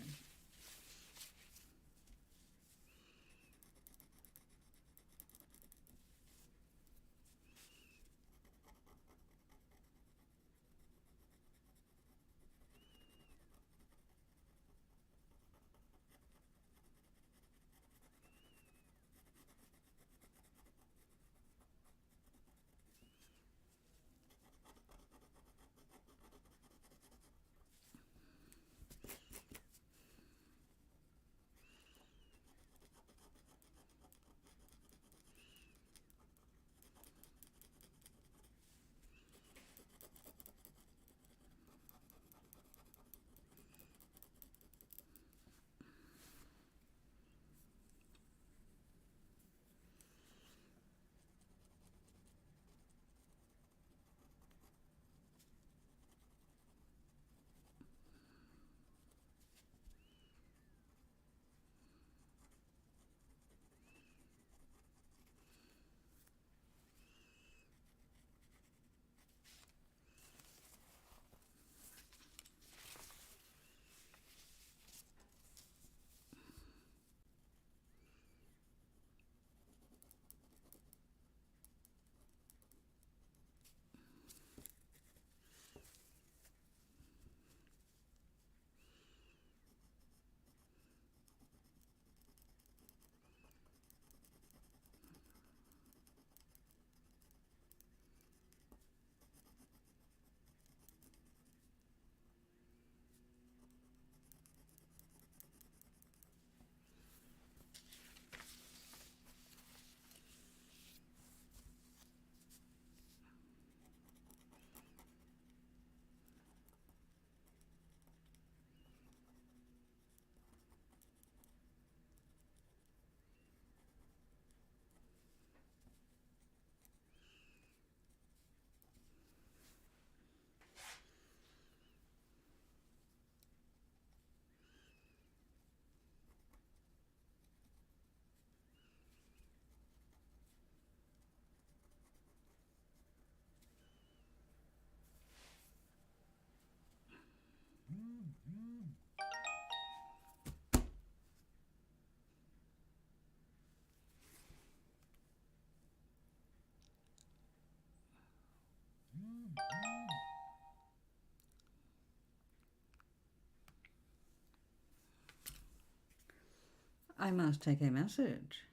I must take a message.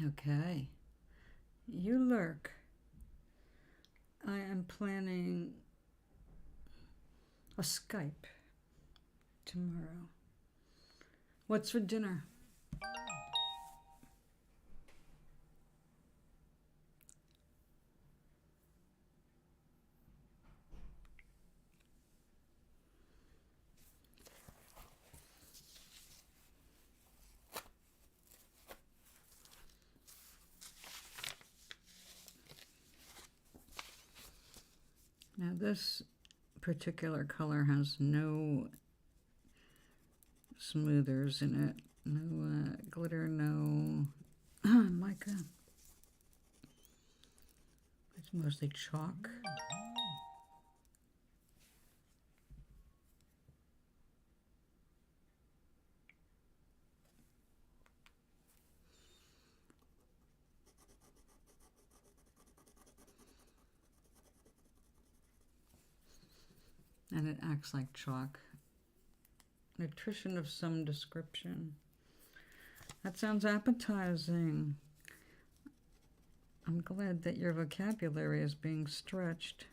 Okay. You lurk. I am planning a Skype tomorrow. What's for dinner? Now this particular color has no smoothers in it. No glitter, no mica. It's mostly chalk. And it acts like chalk. Nutrition of some description. That sounds appetizing. I'm glad that your vocabulary is being stretched.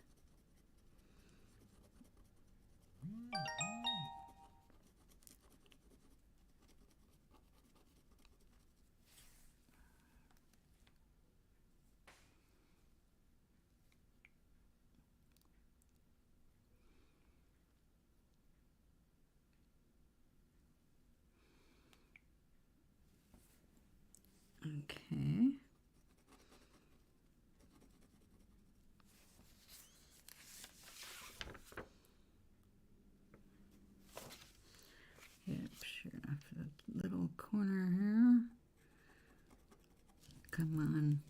Okay. Yep, sure enough, that little corner here. Come on.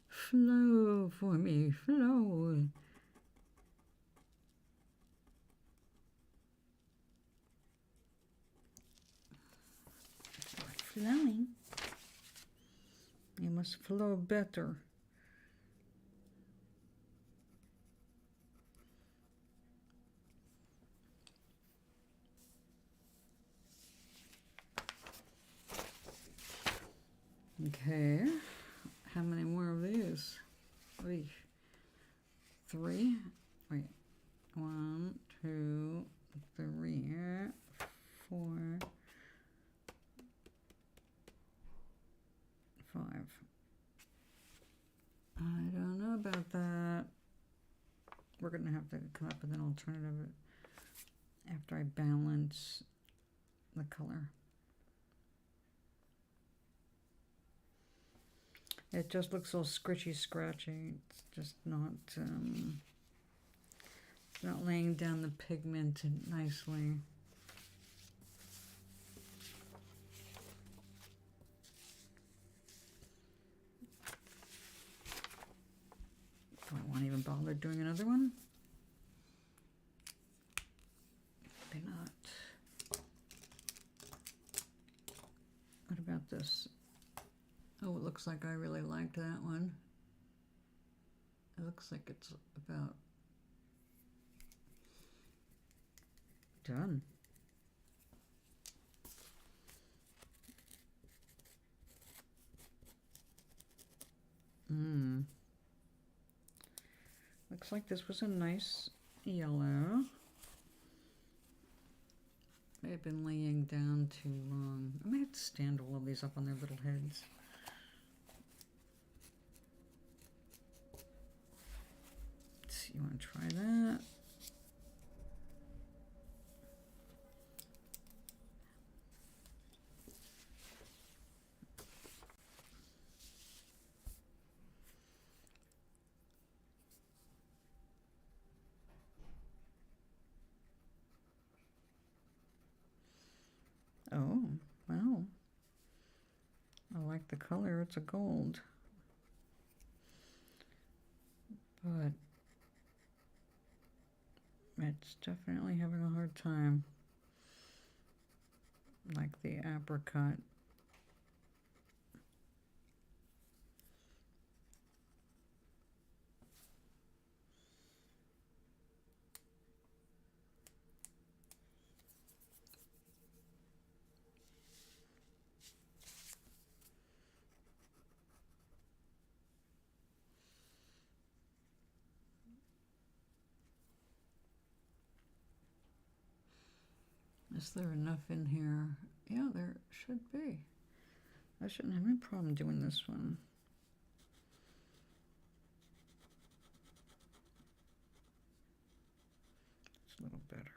Flow for me, flow. Flowing. You must flow better. Okay, how many more of these? Three. Wait, 1, 2, 3, 4, 5. I don't know about that. We're gonna have to come up with an alternative after I balance the color. It just looks all scritchy scratchy. It's just not it's not laying down the pigment nicely. Do I want to even bother doing another one? Maybe not. What about this? Oh, it looks like I really liked that one. It looks like it's about done. Looks like this was a nice yellow. May have been laying down too long. I may have to stand all of these up on their little heads. Let's see, you want to try that? Oh, well, I like the color. It's a gold. But it's definitely having a hard time. Like the apricot. Is there enough in here? Yeah, there should be. I shouldn't have any problem doing this one. It's a little better.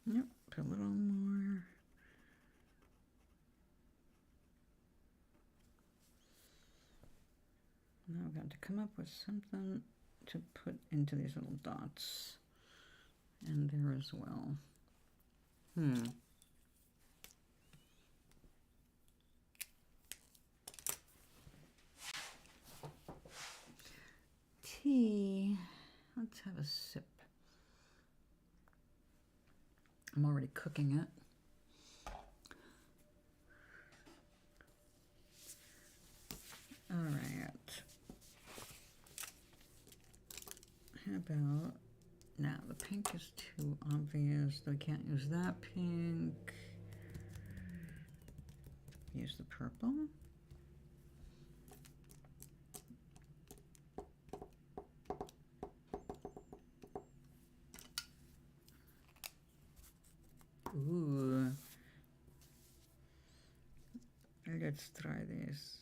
Yep, a little more. Now I've got to come up with something to put into these little dots. And there as well. Tea. Let's have a sip. I'm already cooking it. All right. How about, now the pink is too obvious. We can't use that pink. Use the purple. Ooh. Let's try this.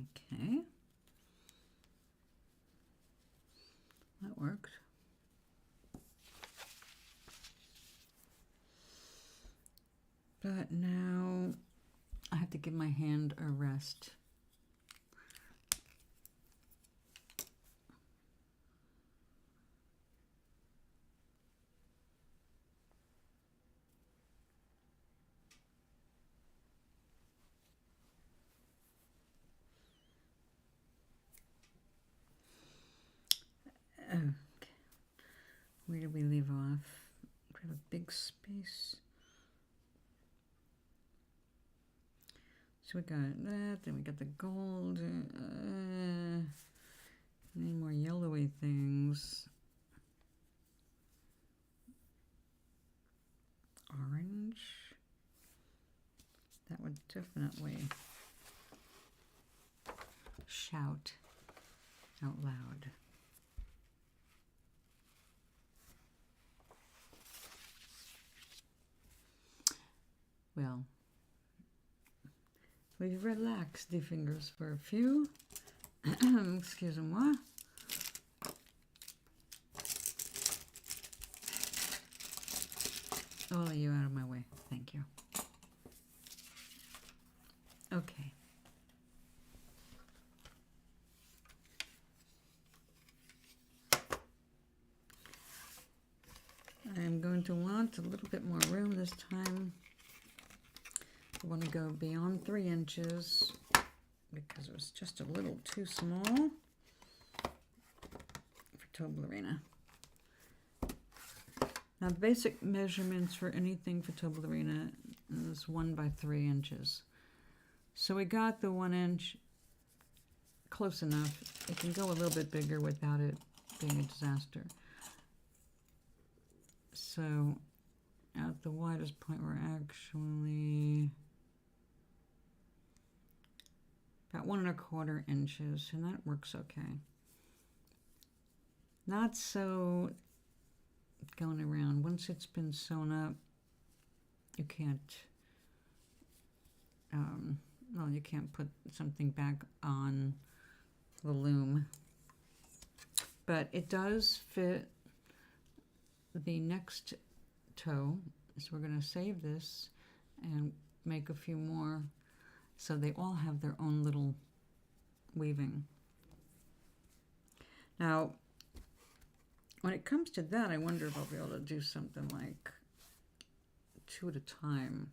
Okay. That worked. But now I have to give my hand a rest. Okay. Where did we leave off? We have a big space. So we got that, then we got the gold. Any more yellowy things? Orange. That would definitely shout out loud. Well, we've relaxed the fingers for a few. Excusez-moi. All of you out of my way. Thank you. Okay. I'm going to want a little bit more room this time. I want to go beyond 3 inches because it was just a little too small for Toeblarina. Now, the basic measurements for anything for Toeblarina is 1 by 3 inches. So we got the 1 inch close enough. It can go a little bit bigger without it being a disaster. So at the widest point, we're actually about 1 1/4 inches, and that works okay. Not so going around. Once it's been sewn up, you can't, well, you can't put something back on the loom. But it does fit the next toe, so we're going to save this and make a few more so they all have their own little weaving. Now, when it comes to that, I wonder if I'll be able to do something like 2 at a time,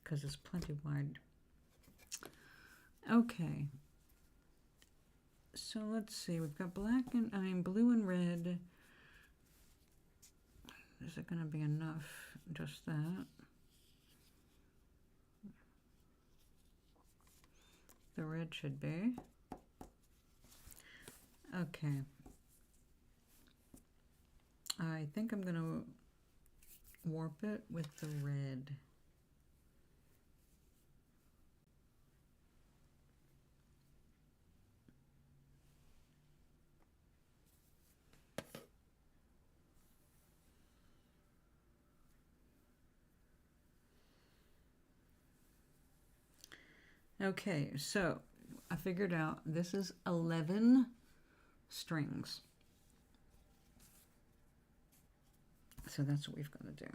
because it's plenty wide. Okay. So let's see, we've got black and blue and red. Is it going to be enough? Just that. The red should be. Okay. I think I'm going to warp it with the red. Okay, so I figured out this is 11 strings. So that's what we've got to do.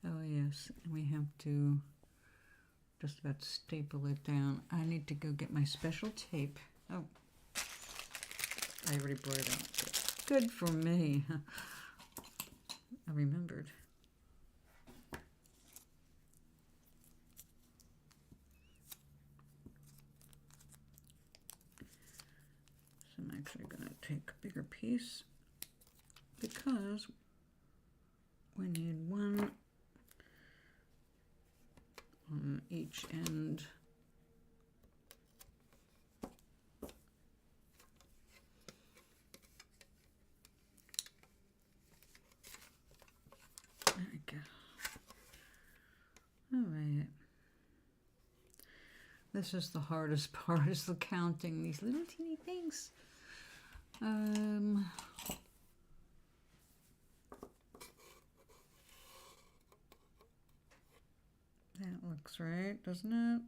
Oh yes, and we have to just about staple it down. I need to go get my special tape. Oh, I already brought it out. Good for me. I remembered. So I'm actually going to take a bigger piece because we need one on each end. There we go. All right. This is the hardest part, is the counting these little teeny things. That looks right, doesn't it?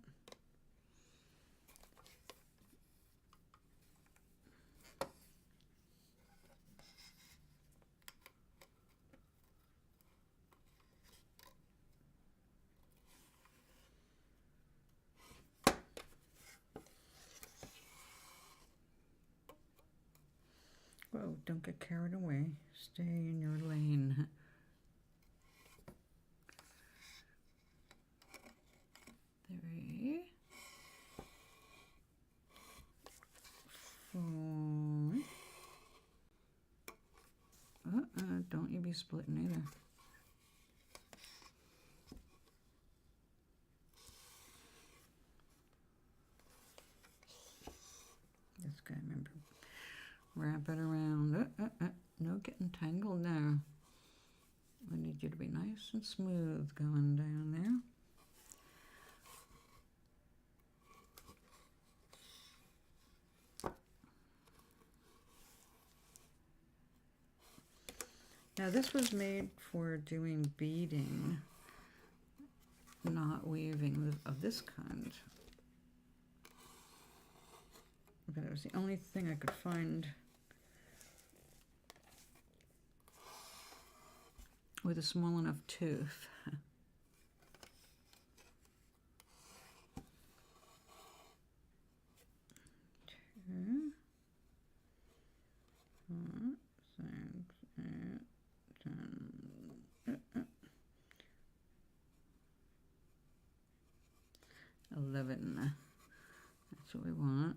Whoa, don't get carried away. Stay in your lane. 3, 4. Don't you be splitting either. Just gotta remember, wrap it around. No getting tangled now. I need you to be nice and smooth going down there. Now this was made for doing beading, not weaving of this kind. But it was the only thing I could find with a small enough tooth. 2, 4, 6, 8, 10, 11. That's what we want.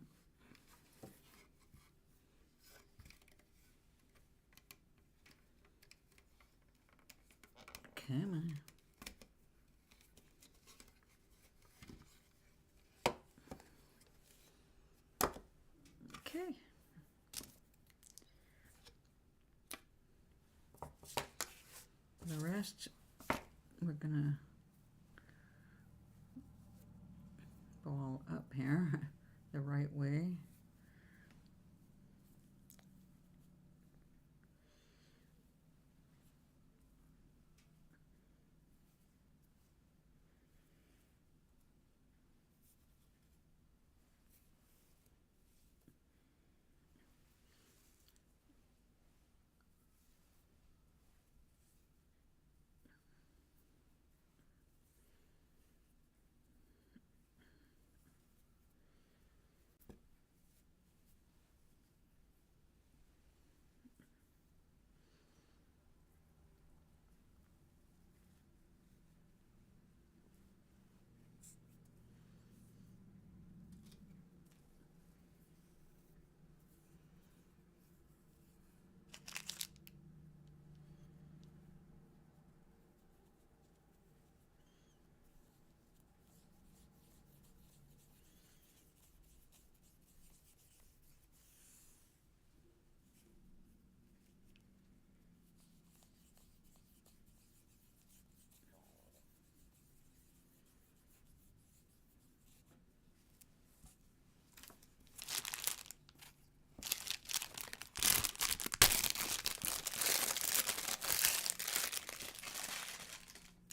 Come on. Okay. The rest we're gonna ball up here the right way.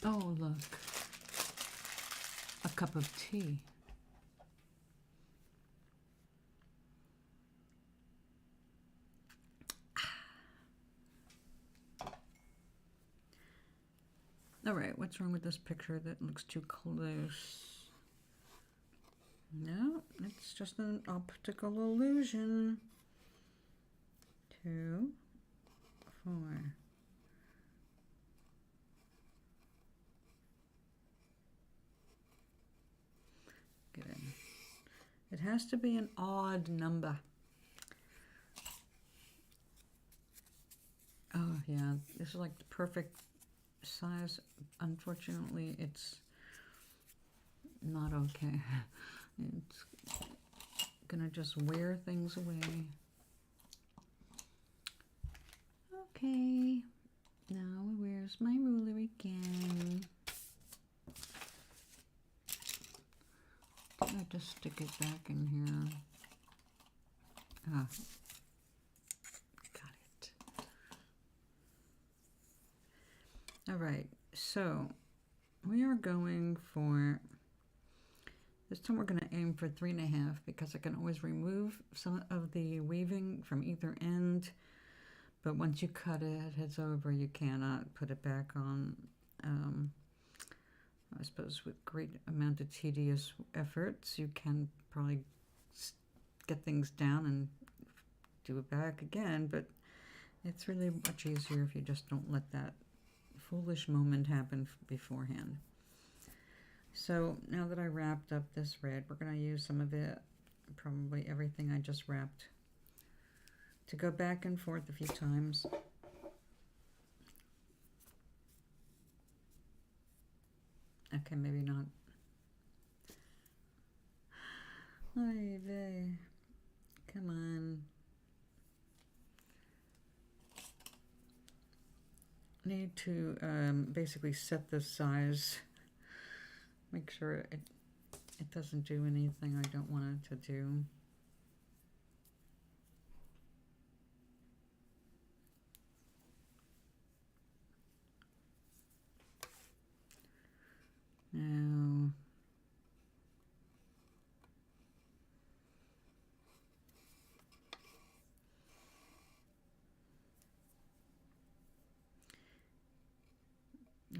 Oh, look. A cup of tea. All right, what's wrong with this picture that looks too close? No, it's just an optical illusion. 2, 4. Get in. It has to be an odd number. Oh yeah, this is like the perfect size. Unfortunately, it's not okay. It's gonna just wear things away. Okay, now where's my ruler again? I just stick it back in here. Ah, got it. All right, so we are going for, this time we're going to aim for 3.5 because I can always remove some of the weaving from either end. But once you cut it, it's over. You cannot put it back on, I suppose with great amount of tedious efforts. You can probably get things down and do it back again, but it's really much easier if you just don't let that foolish moment happen beforehand. So now that I wrapped up this red, we're going to use some of it, probably everything I just wrapped, to go back and forth a few times. Okay, maybe not. Oy vey. Come on. Need to basically set the size. Make sure it doesn't do anything I don't want it to do.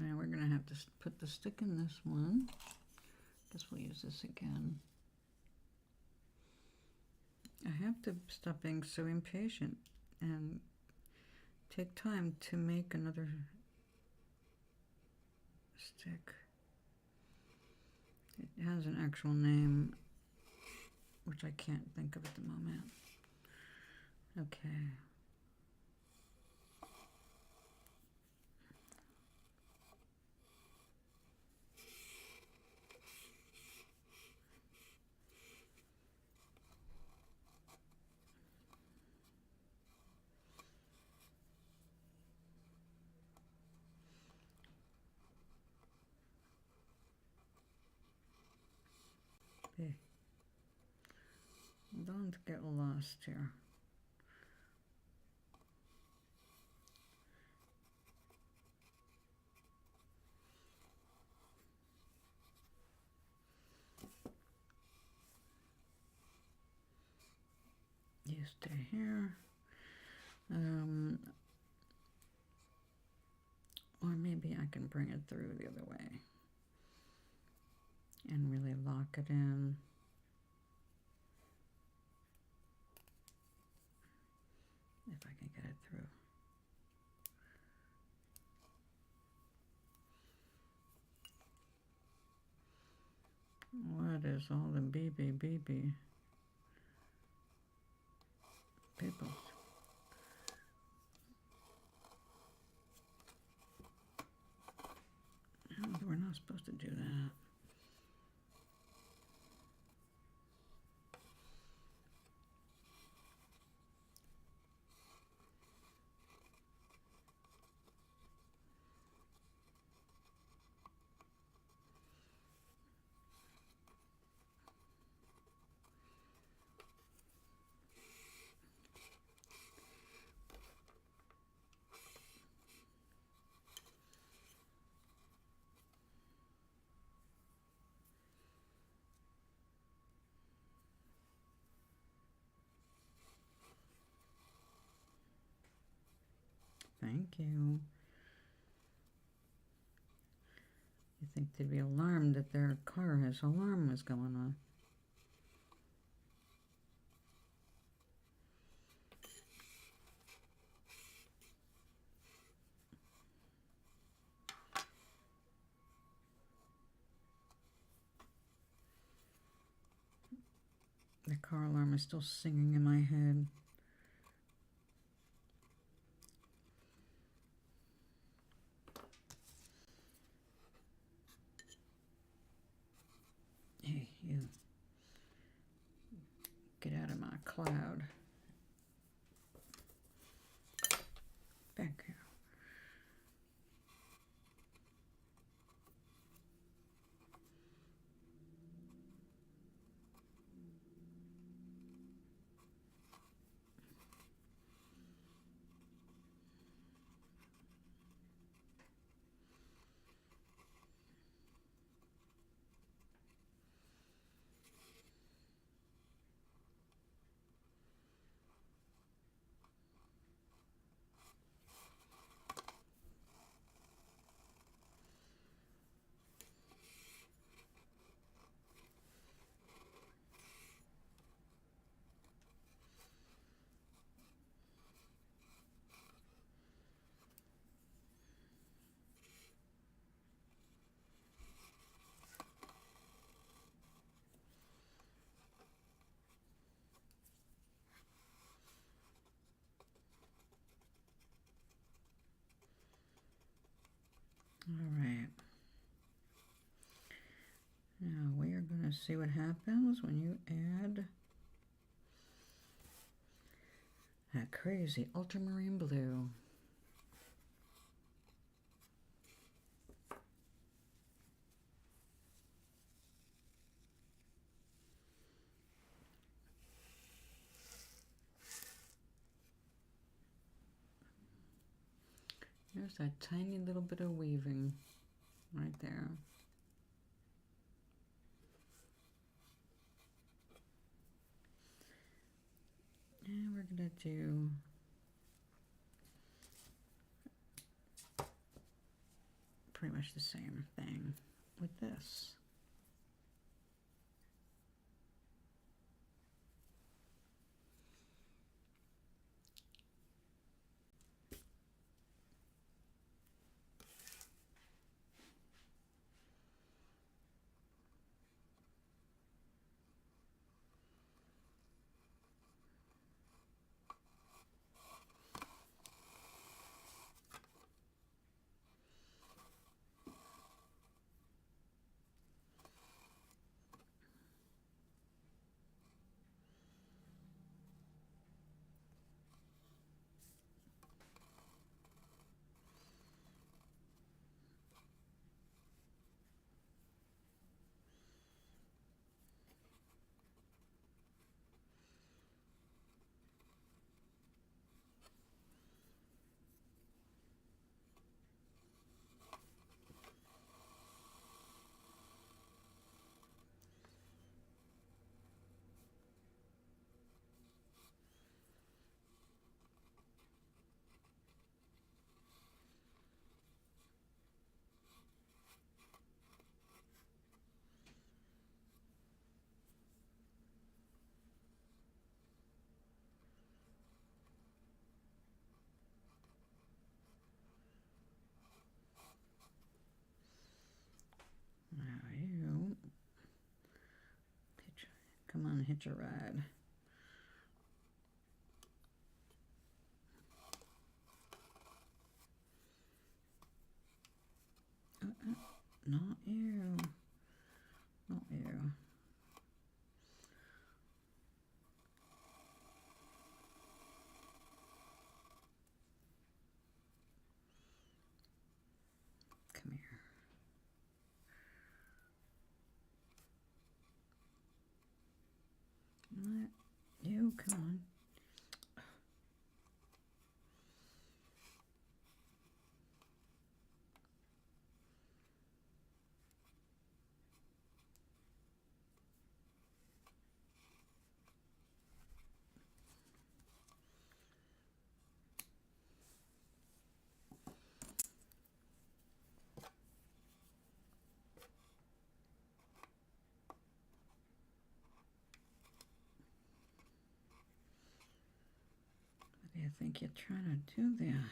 Now, we're going to have to put the stick in this one. Guess we'll use this again. I have to stop being so impatient and take time to make another stick. It has an actual name, which I can't think of at the moment. Okay. Hey. Don't get lost here. You stay here. Or maybe I can bring it through the other way and really lock it in. If I can get it through. What is all the BB people? We're not supposed to do that. Thank you. You think they'd be alarmed that their car's alarm was going on. The car alarm is still singing in my head. Hey, you. Get out of my cloud. Back here. want to see what happens when you add that crazy ultramarine blue. There's that tiny little bit of weaving right there. And we're going to do pretty much the same thing with this. Now you come on, hitch a ride. Not you. Not you. Come here. Not you, come on. What do you think you're trying to do there?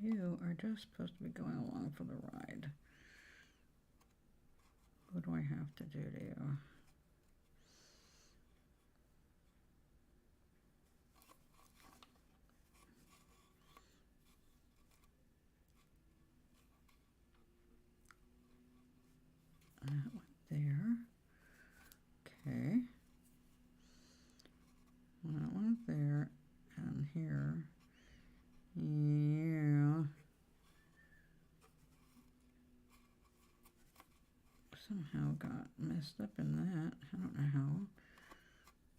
You are just supposed to be going along for the ride. What do I have to do to you? That one there. Okay. That one there. And here. Yeah. Somehow got messed up in that. I don't know how.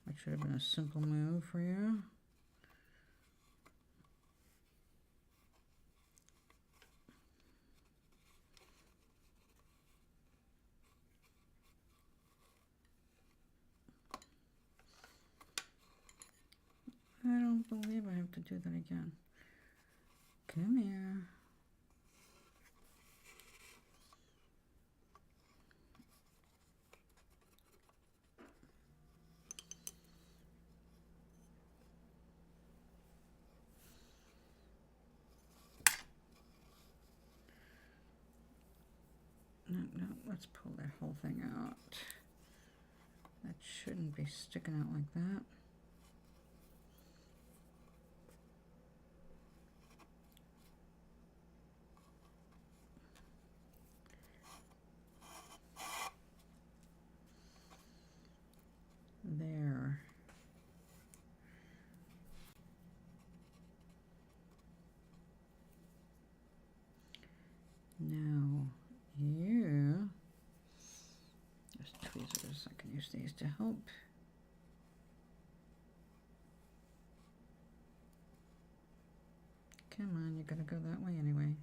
That should have been a simple move for you. I don't believe I have to do that again. Come here. No, let's pull that whole thing out. That shouldn't be sticking out like that. There. Now, you, there's tweezers, I can use these to help. Come on, you're gonna go that way anyway.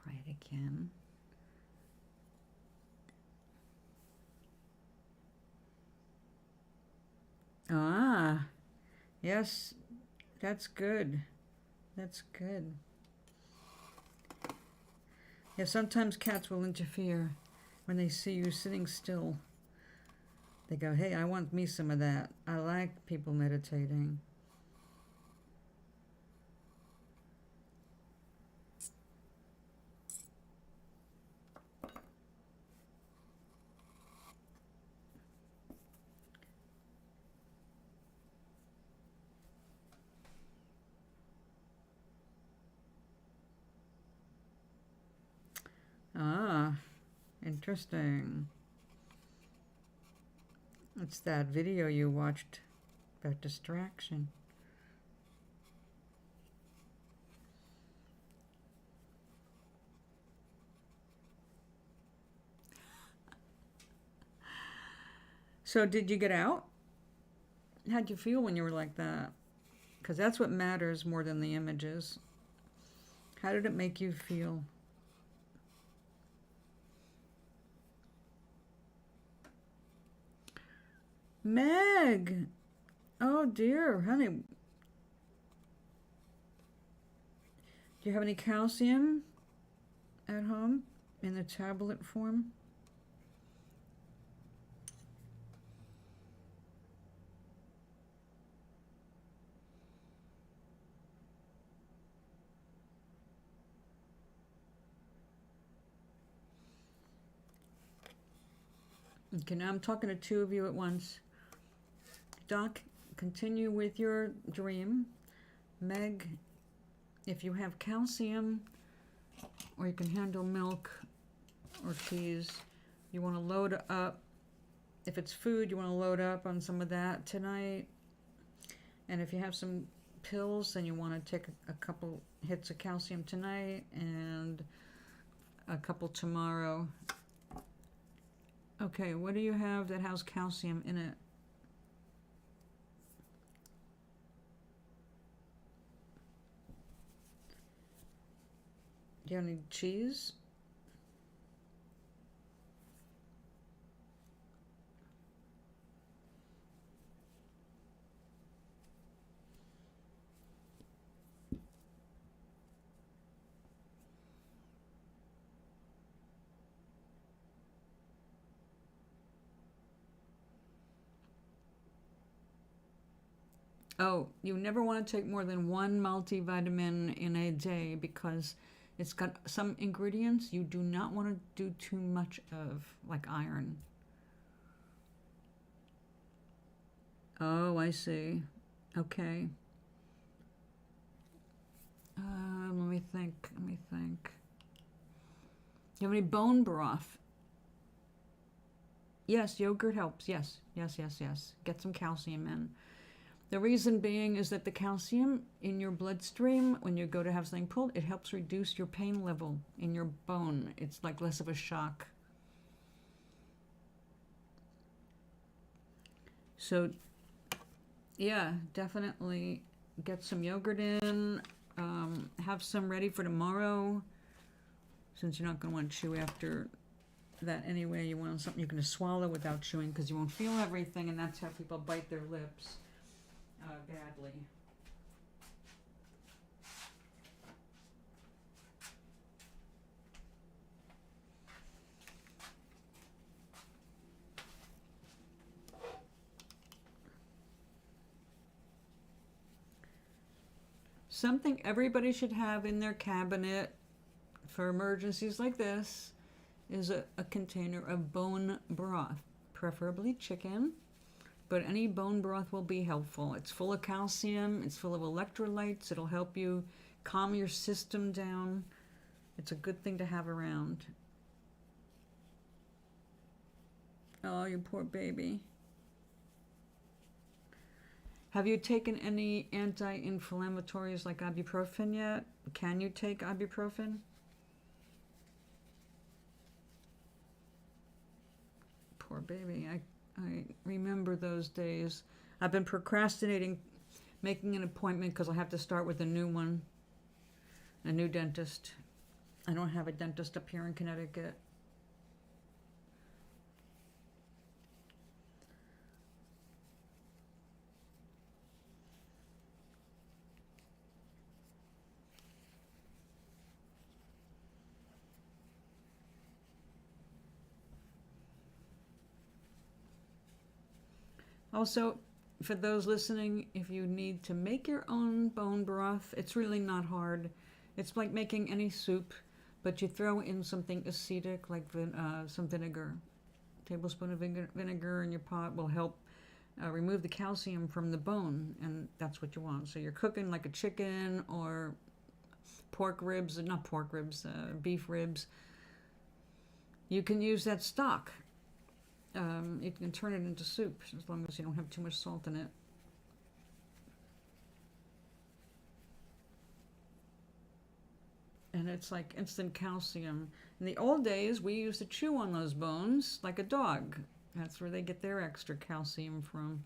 Try it again. Ah, yes, that's good. That's good. Yeah, sometimes cats will interfere when they see you sitting still. They go, hey, I want me some of that. I like people meditating. Ah, interesting. It's that video you watched about distraction. So did you get out? How'd you feel when you were like that? Because that's what matters more than the images. How did it make you feel? Meg! Oh dear, honey. Do you have any calcium at home in the tablet form? Okay, now I'm talking to two of you at once. Doc, continue with your dream. Meg, if you have calcium, or you can handle milk or teas, you want to load up. If it's food, you want to load up on some of that tonight. And if you have some pills, then you want to take a couple hits of calcium tonight and a couple tomorrow. Okay, what do you have that has calcium in it? Do you have any cheese? Oh, you never want to take more than one multivitamin in a day because it's got some ingredients you do not want to do too much of, like iron. Oh, I see. Okay. Let me think. Do you have any bone broth? Yes, yogurt helps. Yes. Get some calcium in. The reason being is that the calcium in your bloodstream, when you go to have something pulled, it helps reduce your pain level in your bone. It's like less of a shock. So, yeah, definitely get some yogurt in. Have some ready for tomorrow, since you're not going to want to chew after that anyway. You want something you can swallow without chewing, because you won't feel everything, and that's how people bite their lips badly. Something everybody should have in their cabinet for emergencies like this is a container of bone broth, preferably chicken, but any bone broth will be helpful. It's full of calcium, it's full of electrolytes, it'll help you calm your system down. It's a good thing to have around. Oh, you poor baby. Have you taken any anti-inflammatories like ibuprofen yet? Can you take ibuprofen? Poor baby. I remember those days. I've been procrastinating making an appointment because I have to start with a new one, a new dentist. I don't have a dentist up here in Connecticut. Also, for those listening, if you need to make your own bone broth, it's really not hard. It's like making any soup, but you throw in something acidic like some vinegar. A tablespoon of vinegar in your pot will help remove the calcium from the bone, and that's what you want. So you're cooking like a chicken or pork ribs, not pork ribs, beef ribs. You can use that stock. You can turn it into soup as long as you don't have too much salt in it. And it's like instant calcium. In the old days, we used to chew on those bones like a dog. That's where they get their extra calcium from.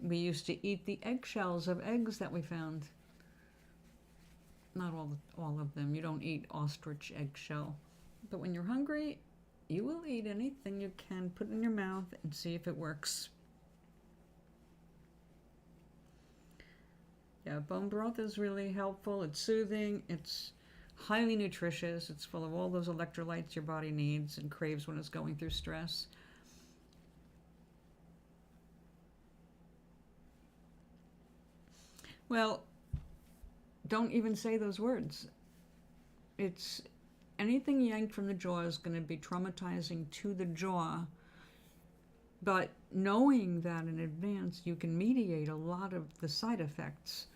We used to eat the eggshells of eggs that we found. Not all of them. You don't eat ostrich eggshell. But when you're hungry, you will eat anything you can put in your mouth and see if it works. Yeah, bone broth is really helpful. It's soothing. It's highly nutritious. It's full of all those electrolytes your body needs and craves when it's going through stress. Well, don't even say those words. It's anything yanked from the jaw is going to be traumatizing to the jaw. But knowing that in advance, you can mediate a lot of the side effects.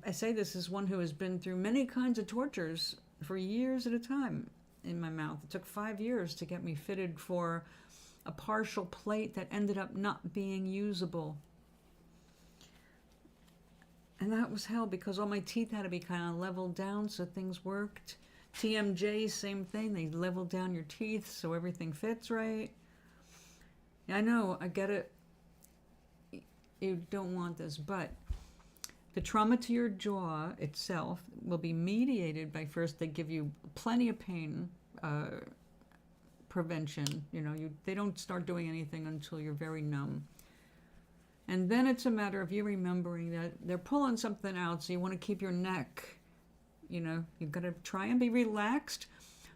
I say this as one who has been through many kinds of tortures for years at a time in my mouth. It took 5 years to get me fitted for a partial plate that ended up not being usable. And that was hell because all my teeth had to be kind of leveled down so things worked. TMJ, same thing. They level down your teeth so everything fits right. I know, I get it. You don't want this, but the trauma to your jaw itself will be mediated by first they give you plenty of pain prevention. They don't start doing anything until you're very numb. And then it's a matter of you remembering that they're pulling something out, so you want to keep your neck, you've got to try and be relaxed,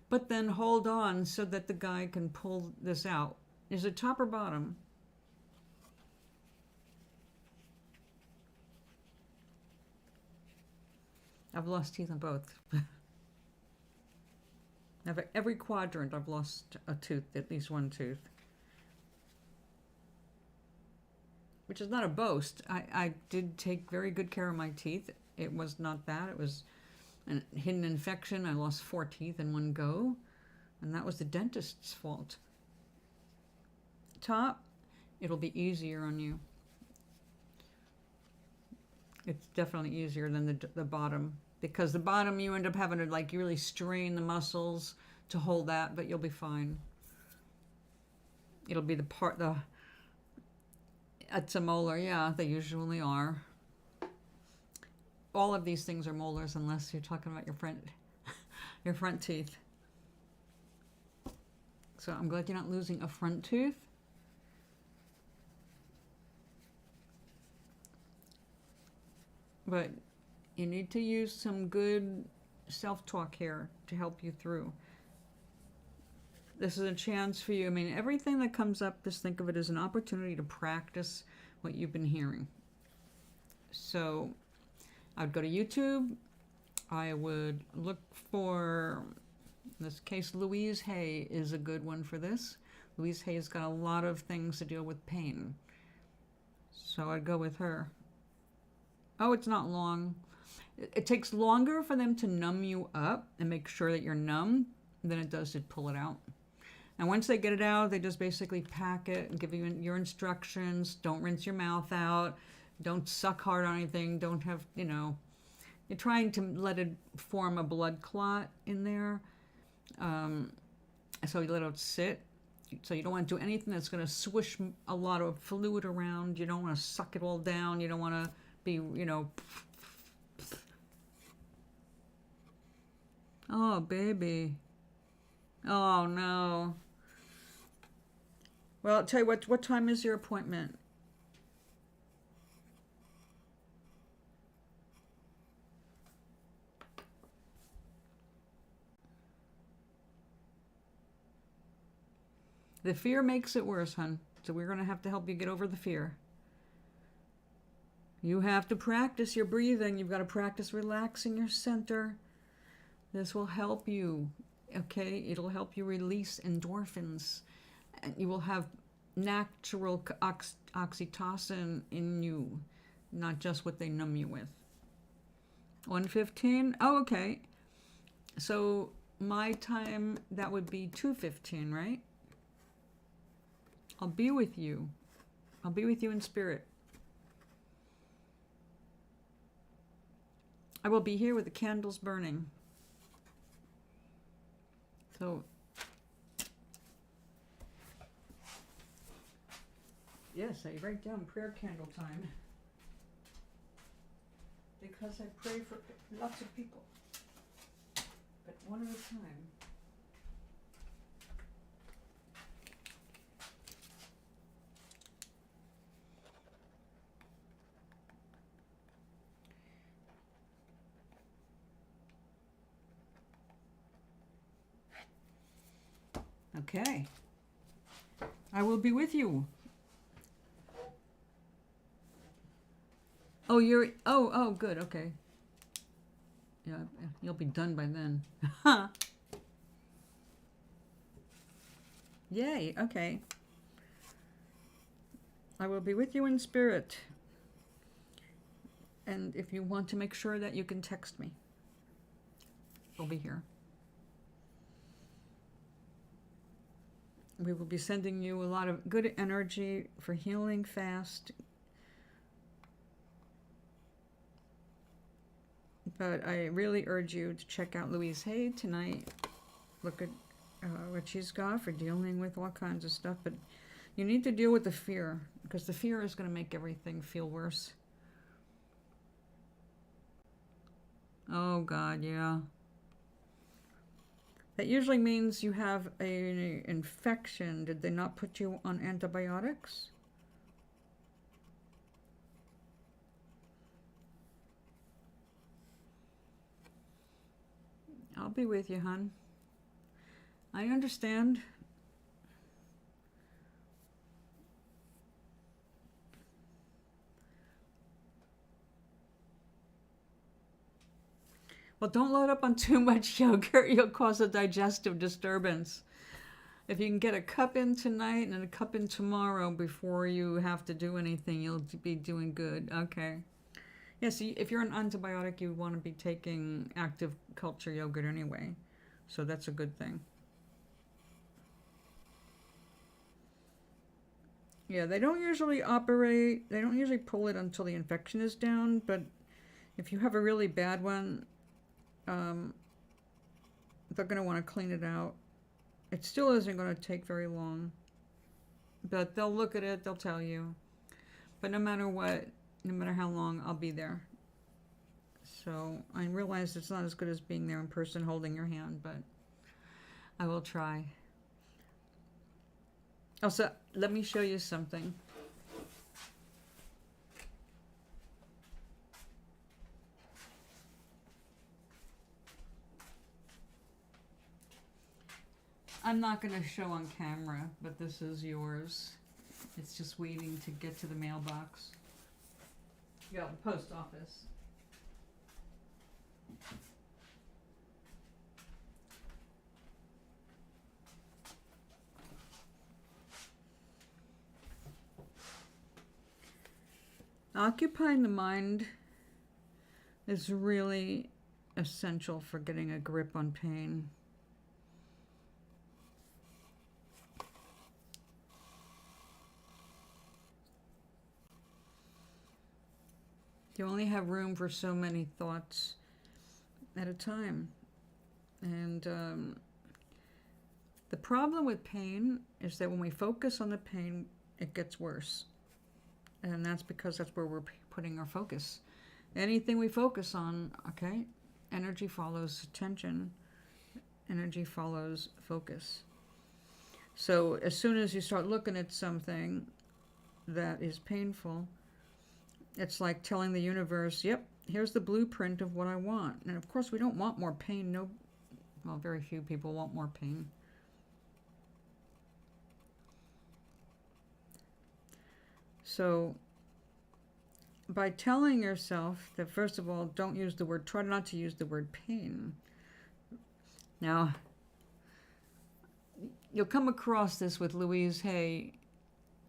but then hold on so that the guy can pull this out. Is it top or bottom? I've lost teeth on both. Every quadrant I've lost a tooth, at least one tooth. Which is not a boast. I did take very good care of my teeth. It was not that. It was a hidden infection. I lost 4 teeth in one go, and that was the dentist's fault. Top, it'll be easier on you. It's definitely easier than the bottom, because the bottom you end up having to really strain the muscles to hold that, but you'll be fine. It'll be it's a molar, yeah, they usually are. all of these things are molars unless you're talking about your front teeth. So I'm glad you're not losing a front tooth. But you need to use some good self-talk here to help you through. This is a chance for you. I mean, everything that comes up, just think of it as an opportunity to practice what you've been hearing. So I would go to YouTube. I would look for, in this case, Louise Hay is a good one for this. Louise Hay's got a lot of things to deal with pain. So I'd go with her. Oh, it's not long. It takes longer for them to numb you up and make sure that you're numb than it does to pull it out. And once they get it out, they just basically pack it and give you your instructions. Don't rinse your mouth out. Don't suck hard on anything. Don't have, you're trying to let it form a blood clot in there. So you let it sit. So you don't want to do anything that's going to swish a lot of fluid around. You don't want to suck it all down. You don't want to be, Oh, baby. Oh, no. Well, I'll tell you what time is your appointment? The fear makes it worse, hon. So we're going to have to help you get over the fear. You have to practice your breathing. You've got to practice relaxing your center. This will help you, okay? It'll help you release endorphins. And you will have natural oxytocin in you, not just what they numb you with. 1:15? Oh, okay. So my time, that would be 2:15, right? I'll be with you. I'll be with you in spirit. I will be here with the candles burning. So, yes, I write down prayer candle time because I pray for lots of people, but one at a time. Okay. I will be with you. Oh, oh, good, okay. Yeah, you'll be done by then. Yay, okay. I will be with you in spirit. And if you want to make sure that you can text me, I'll be here. We will be sending you a lot of good energy for healing fast. But I really urge you to check out Louise Hay tonight. Look at what she's got for dealing with all kinds of stuff. But you need to deal with the fear, because the fear is going to make everything feel worse. Oh, God, yeah. That usually means you have an infection. Did they not put you on antibiotics? I'll be with you, hon. I understand. Well, don't load up on too much yogurt. You'll cause a digestive disturbance. If you can get a cup in tonight and a cup in tomorrow before you have to do anything, you'll be doing good. Okay. Yeah, so if you're on antibiotic, you want to be taking active culture yogurt anyway. So that's a good thing. Yeah, they don't usually pull it until the infection is down, but if you have a really bad one, they're going to want to clean it out. It still isn't going to take very long, but they'll look at it, they'll tell you. But no matter what, no matter how long, I'll be there. So I realize it's not as good as being there in person holding your hand, but I will try. Also, let me show you something. I'm not going to show on camera, but this is yours. It's just waiting to get to the mailbox. Yeah, the post office. Occupying the mind is really essential for getting a grip on pain. You only have room for so many thoughts at a time. And the problem with pain is that when we focus on the pain, it gets worse. And that's because that's where we're putting our focus. Anything we focus on, okay, energy follows attention. Energy follows focus. So as soon as you start looking at something that is painful, it's like telling the universe, yep, here's the blueprint of what I want. And of course, we don't want more pain. No, well, very few people want more pain. So by telling yourself that, first of all, don't use the word, try not to use the word pain. Now, you'll come across this with Louise Hay,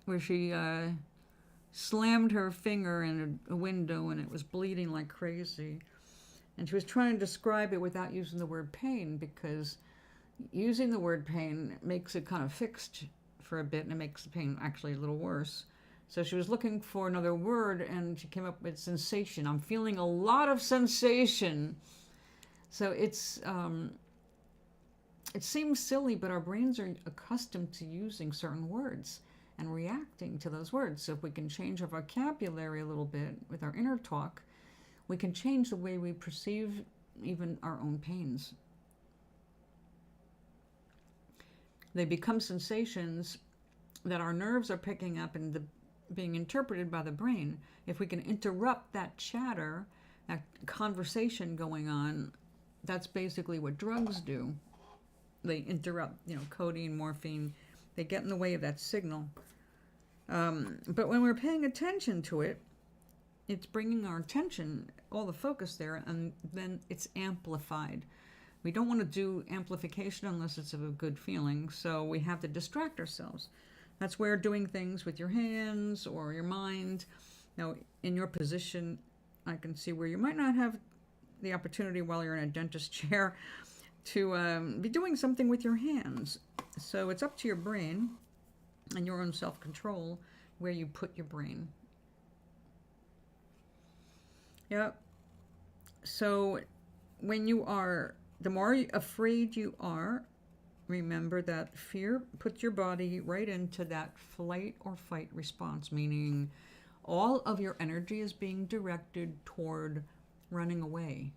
where she slammed her finger in a window and it was bleeding like crazy. And she was trying to describe it without using the word pain, because using the word pain makes it kind of fixed for a bit and it makes the pain actually a little worse. So she was looking for another word and she came up with sensation. I'm feeling a lot of sensation. So it seems silly, but our brains are accustomed to using certain words and reacting to those words. So if we can change our vocabulary a little bit with our inner talk, we can change the way we perceive even our own pains. They become sensations that our nerves are picking up and being interpreted by the brain. If we can interrupt that chatter, that conversation going on, that's basically what drugs do. They interrupt, codeine, morphine, they get in the way of that signal. But when we're paying attention to it, it's bringing our attention, all the focus there, and then it's amplified. We don't want to do amplification unless it's of a good feeling, so we have to distract ourselves. That's where doing things with your hands or your mind. Now, in your position, I can see where you might not have the opportunity while you're in a dentist chair to be doing something with your hands. So it's up to your brain and your own self-control where you put your brain. Yeah. So when you are, the more afraid you are, remember that fear puts your body right into that flight or fight response, meaning all of your energy is being directed toward running away.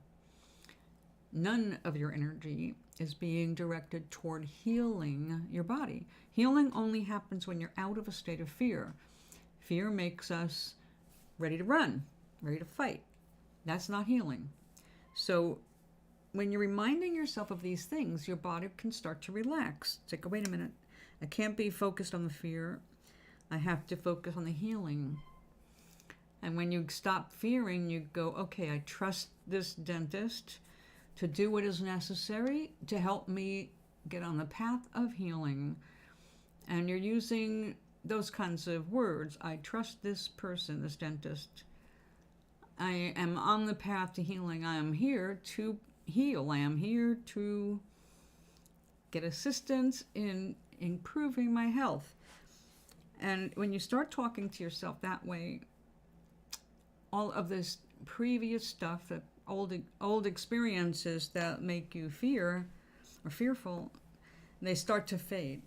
None of your energy is being directed toward healing your body. Healing only happens when you're out of a state of fear. Fear makes us ready to run, ready to fight. That's not healing. So when you're reminding yourself of these things, your body can start to relax. It's like, oh, wait a minute. I can't be focused on the fear. I have to focus on the healing. And when you stop fearing, you go, okay, I trust this dentist to do what is necessary to help me get on the path of healing. And you're using those kinds of words. I trust this person, this dentist. I am on the path to healing. I am here to heal. I am here to get assistance in improving my health. And when you start talking to yourself that way, all of this previous stuff, that old experiences that make you fear or fearful, they start to fade.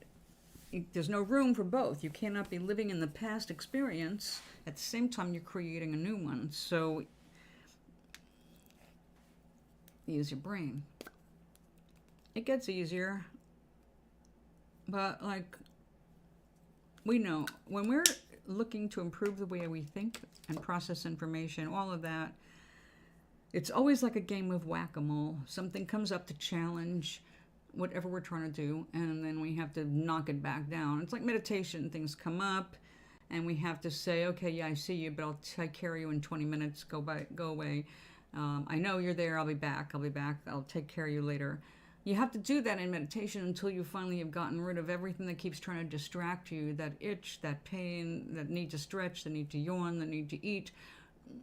There's no room for both. You cannot be living in the past experience at the same time you're creating a new one. So use your brain. It gets easier, but like, we know when we're looking to improve the way we think and process information, all of that, it's always like a game of whack-a-mole. Something comes up to challenge whatever we're trying to do, and then we have to knock it back down. It's like meditation. Things come up, and we have to say, okay, yeah, I see you, but I'll take care of you in 20 minutes. Go away. I know you're there. I'll be back. I'll take care of you later. You have to do that in meditation until you finally have gotten rid of everything that keeps trying to distract you, that itch, that pain, that need to stretch, the need to yawn, the need to eat.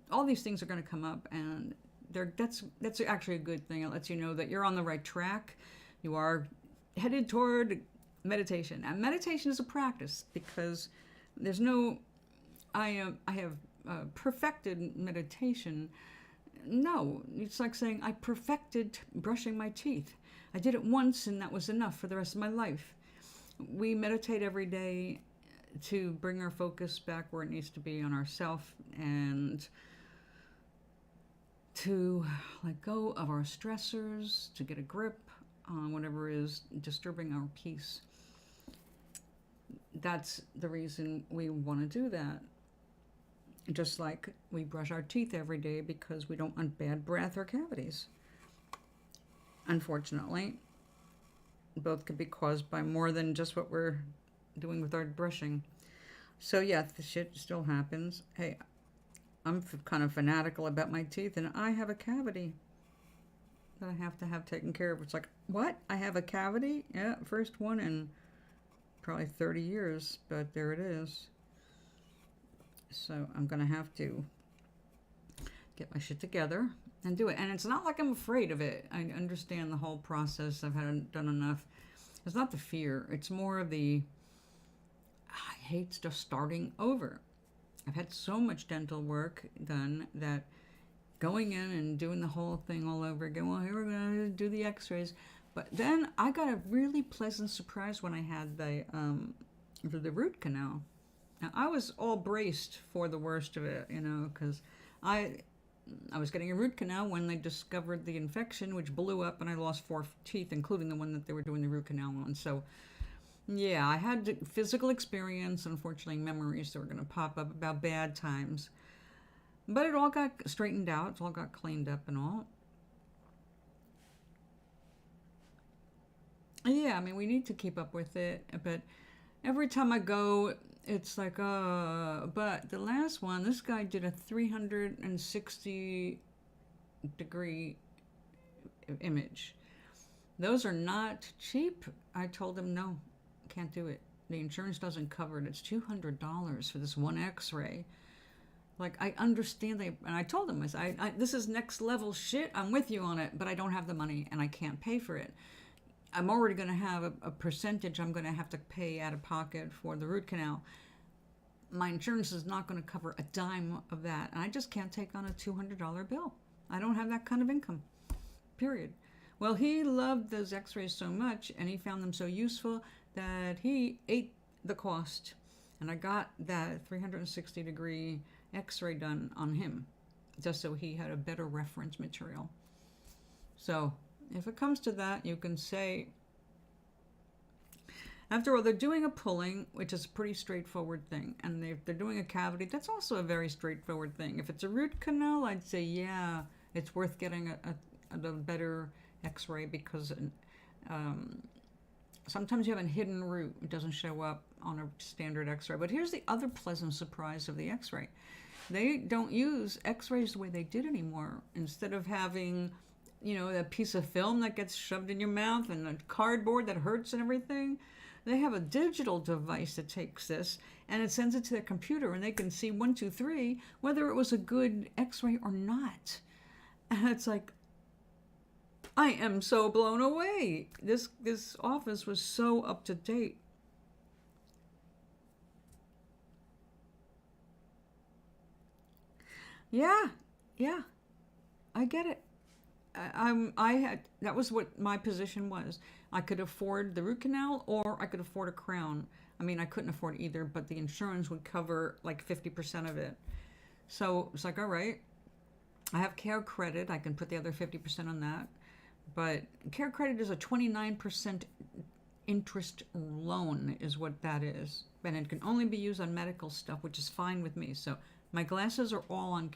All these things are going to come up, and that's actually a good thing. It lets you know that you're on the right track. You are headed toward meditation. And meditation is a practice, because there's no, I have perfected meditation. No, it's like saying I perfected brushing my teeth. I did it once, and that was enough for the rest of my life. We meditate every day to bring our focus back where it needs to be on ourself, and to let go of our stressors, to get a grip on whatever is disturbing our peace. That's the reason we want to do that. Just like we brush our teeth every day because we don't want bad breath or cavities. Unfortunately, both could be caused by more than just what we're doing with our brushing. So yeah, the shit still happens. Hey, I'm kind of fanatical about my teeth, and I have a cavity that I have to have taken care of. It's like, what? I have a cavity? Yeah, first one in probably 30 years, but there it is. So I'm going to have to get my shit together and do it. And it's not like I'm afraid of it. I understand the whole process. I've done enough. It's not the fear. It's more of the, I hate just starting over. I've had so much dental work done that going in and doing the whole thing all over again, well, here we're going to do the x-rays. But then I got a really pleasant surprise when I had the root canal. Now, I was all braced for the worst of it, because I was getting a root canal when they discovered the infection, which blew up, and I lost 4 teeth, including the one that they were doing the root canal on. So, yeah, I had physical experience, unfortunately, memories that were going to pop up about bad times. But it all got straightened out. It all got cleaned up and all. Yeah, I mean, we need to keep up with it, but every time I go, it's like, but the last one, this guy did a 360 degree image. Those are not cheap. I told him, no, can't do it. The insurance doesn't cover it. It's $200 for this one x-ray. Like, I understand and I told him, this is next level shit. I'm with you on it, but I don't have the money and I can't pay for it. I'm already going to have a percentage I'm going to have to pay out of pocket for the root canal. My insurance is not going to cover a dime of that. And I just can't take on a $200 bill. I don't have that kind of income, period. Well, he loved those x-rays so much, and he found them so useful that he ate the cost. And I got that 360 degree x-ray done on him, just so he had a better reference material. So if it comes to that, you can say, after all, they're doing a pulling, which is a pretty straightforward thing. And if they're doing a cavity, that's also a very straightforward thing. If it's a root canal, I'd say, yeah, it's worth getting a better x-ray, because sometimes you have a hidden root. It doesn't show up on a standard x-ray. But here's the other pleasant surprise of the x-ray. They don't use x-rays the way they did anymore. Instead of having, a piece of film that gets shoved in your mouth and a cardboard that hurts and everything, they have a digital device that takes this and it sends it to their computer, and they can see 1, 2, 3 whether it was a good x-ray or not. And it's like, I am so blown away. This office was so up to date. Yeah, I get it. That was what my position was. I could afford the root canal, or I could afford a crown. I mean, I couldn't afford either, but the insurance would cover like 50% of it. So it's like, all right. I have Care Credit. I can put the other 50% on that. But Care Credit is a 29% interest loan is what that is. And it can only be used on medical stuff, which is fine with me. So my glasses are all on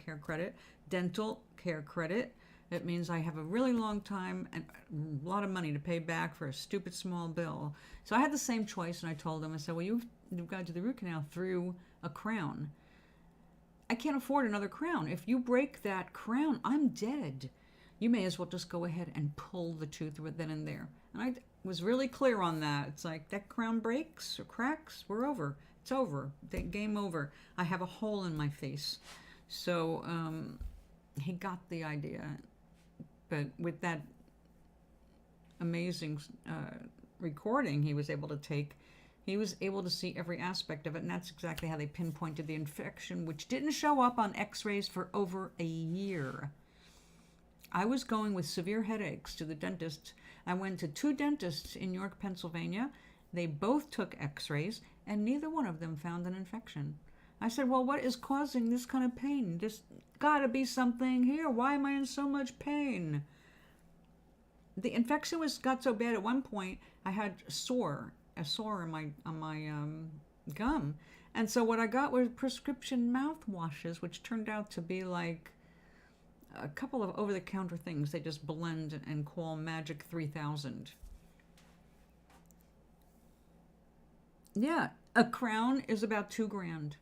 Care Credit. Dental Care Credit. It means I have a really long time and a lot of money to pay back for a stupid small bill. So I had the same choice, and I told them, I said, well, you've got to do the root canal through a crown. I can't afford another crown. If you break that crown, I'm dead. You may as well just go ahead and pull the tooth then and there. And I was really clear on that. It's like, that crown breaks or cracks, we're over. It's over. Game over. I have a hole in my face. So he got the idea. But with that amazing recording he was able to take, he was able to see every aspect of it, and that's exactly how they pinpointed the infection, which didn't show up on x-rays for over a year. I was going with severe headaches to the dentist. I went to 2 dentists in York, Pennsylvania. They both took x-rays, and neither one of them found an infection. I said, well, what is causing this kind of pain? There's gotta be something here. Why am I in so much pain? The infection got so bad at one point, I had a sore on my gum. And so what I got was prescription mouthwashes, which turned out to be like a couple of over-the-counter things they just blend and call Magic 3000. Yeah, a crown is about $2,000.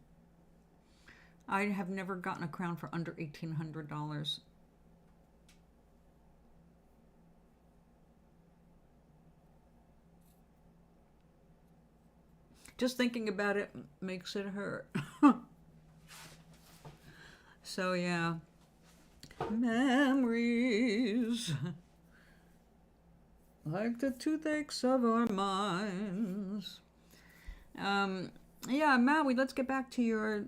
I have never gotten a crown for under $1,800. Just thinking about it makes it hurt. So yeah, memories, like the toothaches of our minds. Yeah, Maui, let's get back to your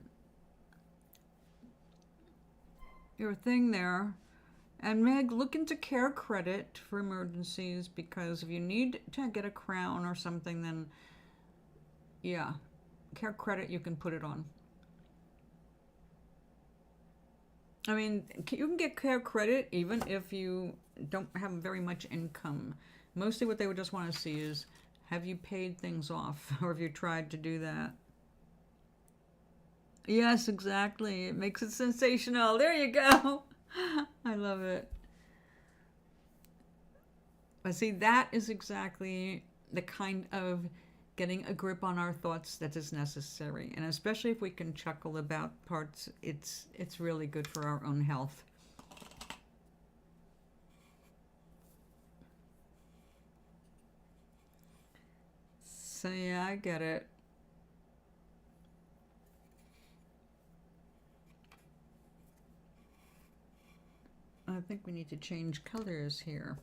thing there. And Meg, look into Care Credit for emergencies, because if you need to get a crown or something, then yeah, Care Credit, you can put it on. I mean, you can get Care Credit even if you don't have very much income. Mostly what they would just want to see is, have you paid things off, or have you tried to do that? Yes, exactly. It makes it sensational. There you go. I love it. But see, that is exactly the kind of getting a grip on our thoughts that is necessary. And especially if we can chuckle about parts, it's really good for our own health. So yeah, I get it. I think we need to change colors here.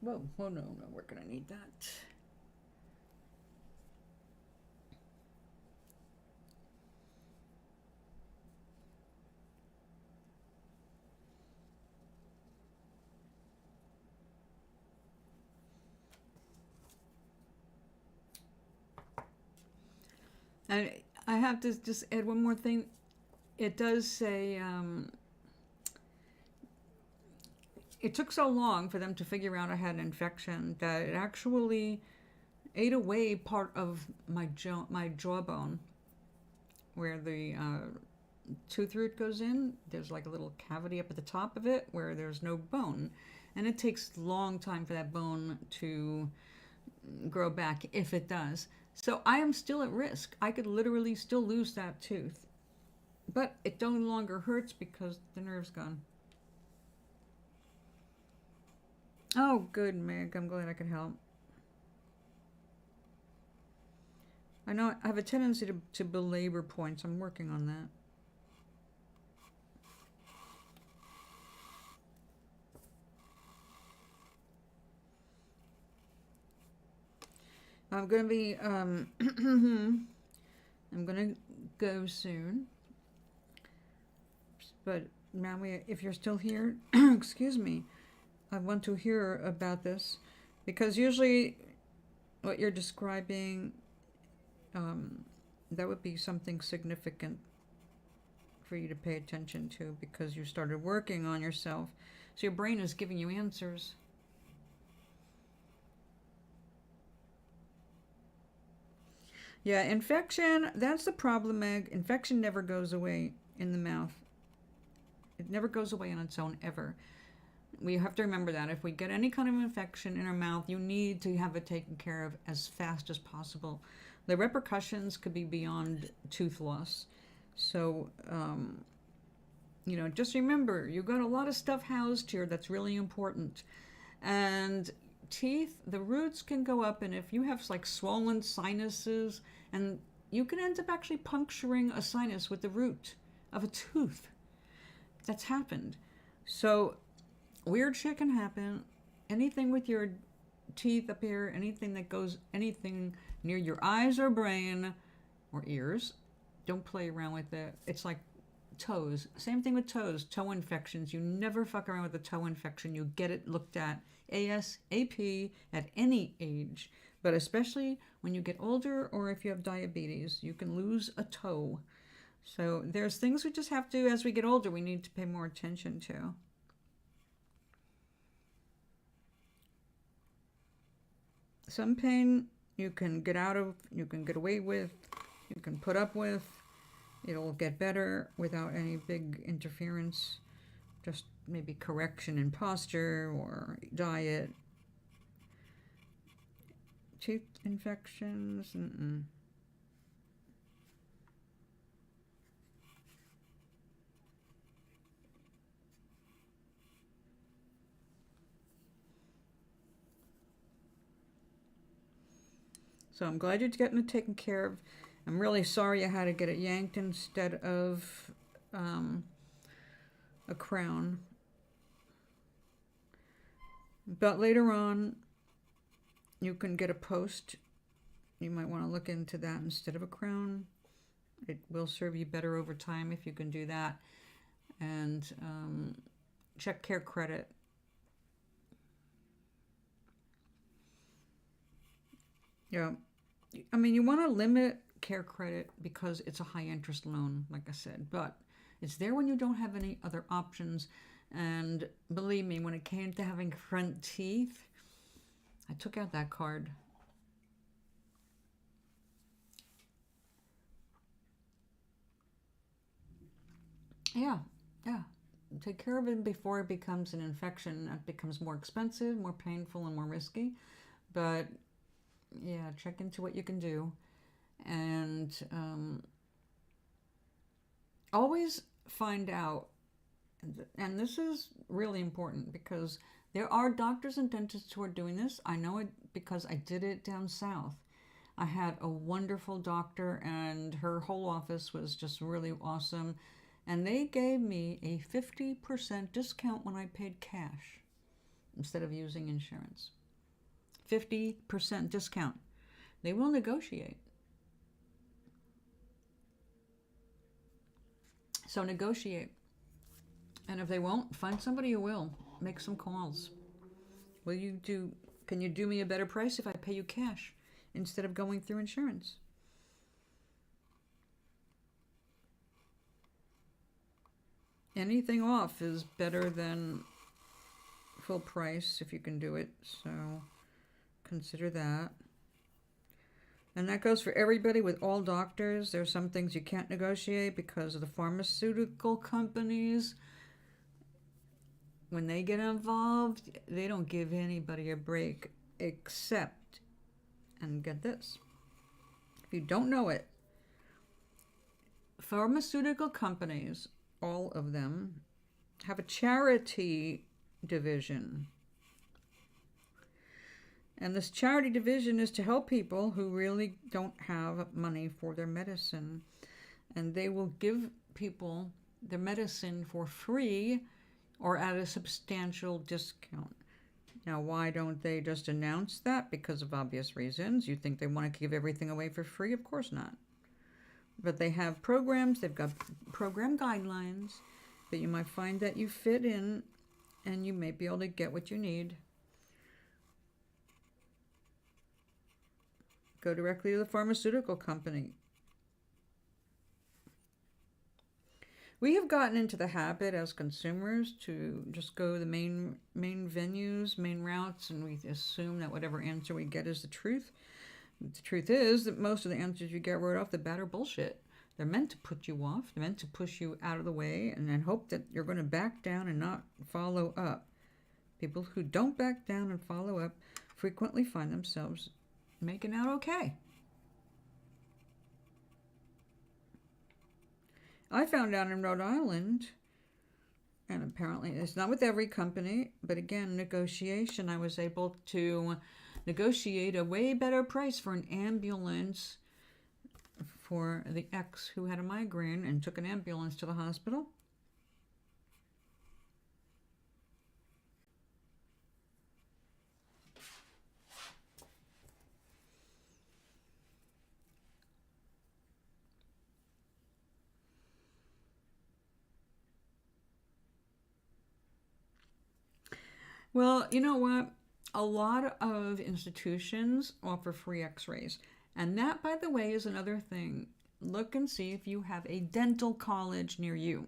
Whoa, oh no, we're gonna need that. And I have to just add one more thing. It does say, it took so long for them to figure out I had an infection that it actually ate away part of my jawbone, where the tooth root goes in. There's like a little cavity up at the top of it where there's no bone. And it takes a long time for that bone to grow back, if it does. So I am still at risk. I could literally still lose that tooth. But it no longer hurts because the nerve's gone. Oh, good, Meg. I'm glad I could help. I know I have a tendency to belabor points. I'm working on that. I'm going to be, I'm going to go soon. But now, if you're still here, excuse me, I want to hear about this, because usually what you're describing That would be something significant for you to pay attention to because you started working on yourself. So your brain is giving you answers. Yeah, infection, that's the problem, Meg. Infection never goes away in the mouth. It never goes away on its own, ever. We have to remember that. If we get any kind of infection in our mouth, you need to have it taken care of as fast as possible. The repercussions could be beyond tooth loss. So, just remember, you've got a lot of stuff housed here that's really important. And teeth, the roots can go up, and if you have like swollen sinuses, and you can end up actually puncturing a sinus with the root of a tooth. That's happened. So weird shit can happen. Anything with your teeth up here, anything near your eyes or brain or ears, don't play around with it. It's like toes. Same thing with toes. Toe infections. You never fuck around with a toe infection. You get it looked at ASAP at any age. But especially when you get older or if you have diabetes, you can lose a toe. So there's things we just have to, as we get older, we need to pay more attention to. Some pain you can get out of, you can get away with, you can put up with. It'll get better without any big interference. Just maybe correction in posture or diet. Tooth infections, So I'm glad you're getting it taken care of. I'm really sorry I had to get it yanked instead of a crown. But later on, you can get a post. You might want to look into that instead of a crown. It will serve you better over time if you can do that. And check Care Credit. Yeah. I mean, you want to limit Care Credit because it's a high interest loan, like I said, but it's there when you don't have any other options. And believe me, when it came to having front teeth, I took out that card. Yeah. Take care of it before it becomes an infection. It becomes more expensive, more painful, and more risky. But yeah, check into what you can do. And always find out, and this is really important because there are doctors and dentists who are doing this. I know it because I did it down south. I had a wonderful doctor and her whole office was just really awesome. And they gave me a 50% discount when I paid cash instead of using insurance. 50% discount. They will negotiate. So negotiate. And if they won't, find somebody who will. Make some calls. Can you do me a better price if I pay you cash instead of going through insurance? Anything off is better than full price if you can do it. So consider that. And that goes for everybody with all doctors. There's some things you can't negotiate because of the pharmaceutical companies. When they get involved, they don't give anybody a break except, and get this, if you don't know it, pharmaceutical companies, all of them, have a charity division. And this charity division is to help people who really don't have money for their medicine. And they will give people their medicine for free or at a substantial discount. Now, why don't they just announce that? Because of obvious reasons. You think they want to give everything away for free? Of course not. But they have programs, they've got program guidelines that you might find that you fit in and you may be able to get what you need. Go directly to the pharmaceutical company. We have gotten into the habit as consumers to just go the main venues, main routes, and we assume that whatever answer we get is the truth. The truth is that most of the answers you get right off the bat are bullshit. They're meant to put you off. They're meant to push you out of the way and then hope that you're going to back down and not follow up. People who don't back down and follow up frequently find themselves making out okay. I found out in Rhode Island, and apparently it's not with every company, but again, negotiation, I was able to negotiate a way better price for an ambulance for the ex who had a migraine and took an ambulance to the hospital. Well, you know what? A lot of institutions offer free x-rays. And that, by the way, is another thing. Look and see if you have a dental college near you.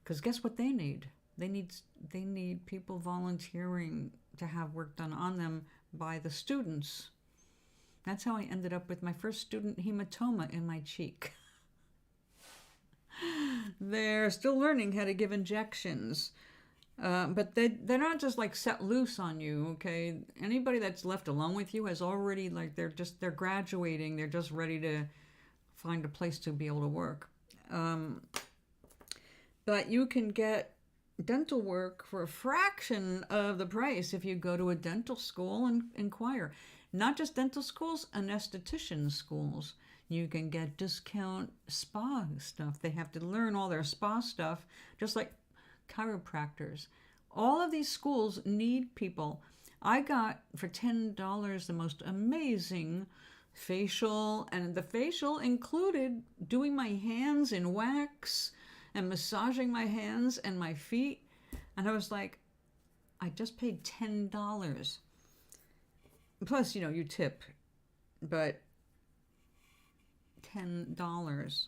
Because guess what they need? They need people volunteering to have work done on them by the students. That's how I ended up with my first student hematoma in my cheek. They're still learning how to give injections. But they're not just like set loose on you, okay? Anybody that's left alone with you has already, like, they're graduating. They're just ready to find a place to be able to work. But you can get dental work for a fraction of the price if you go to a dental school and inquire. Not just dental schools, anesthetician schools. You can get discount spa stuff. They have to learn all their spa stuff, just like chiropractors. All of these schools need people. I got for $10 the most amazing facial, and the facial included doing my hands in wax and massaging my hands and my feet. And I was like, I just paid $10. Plus, you tip, but $10.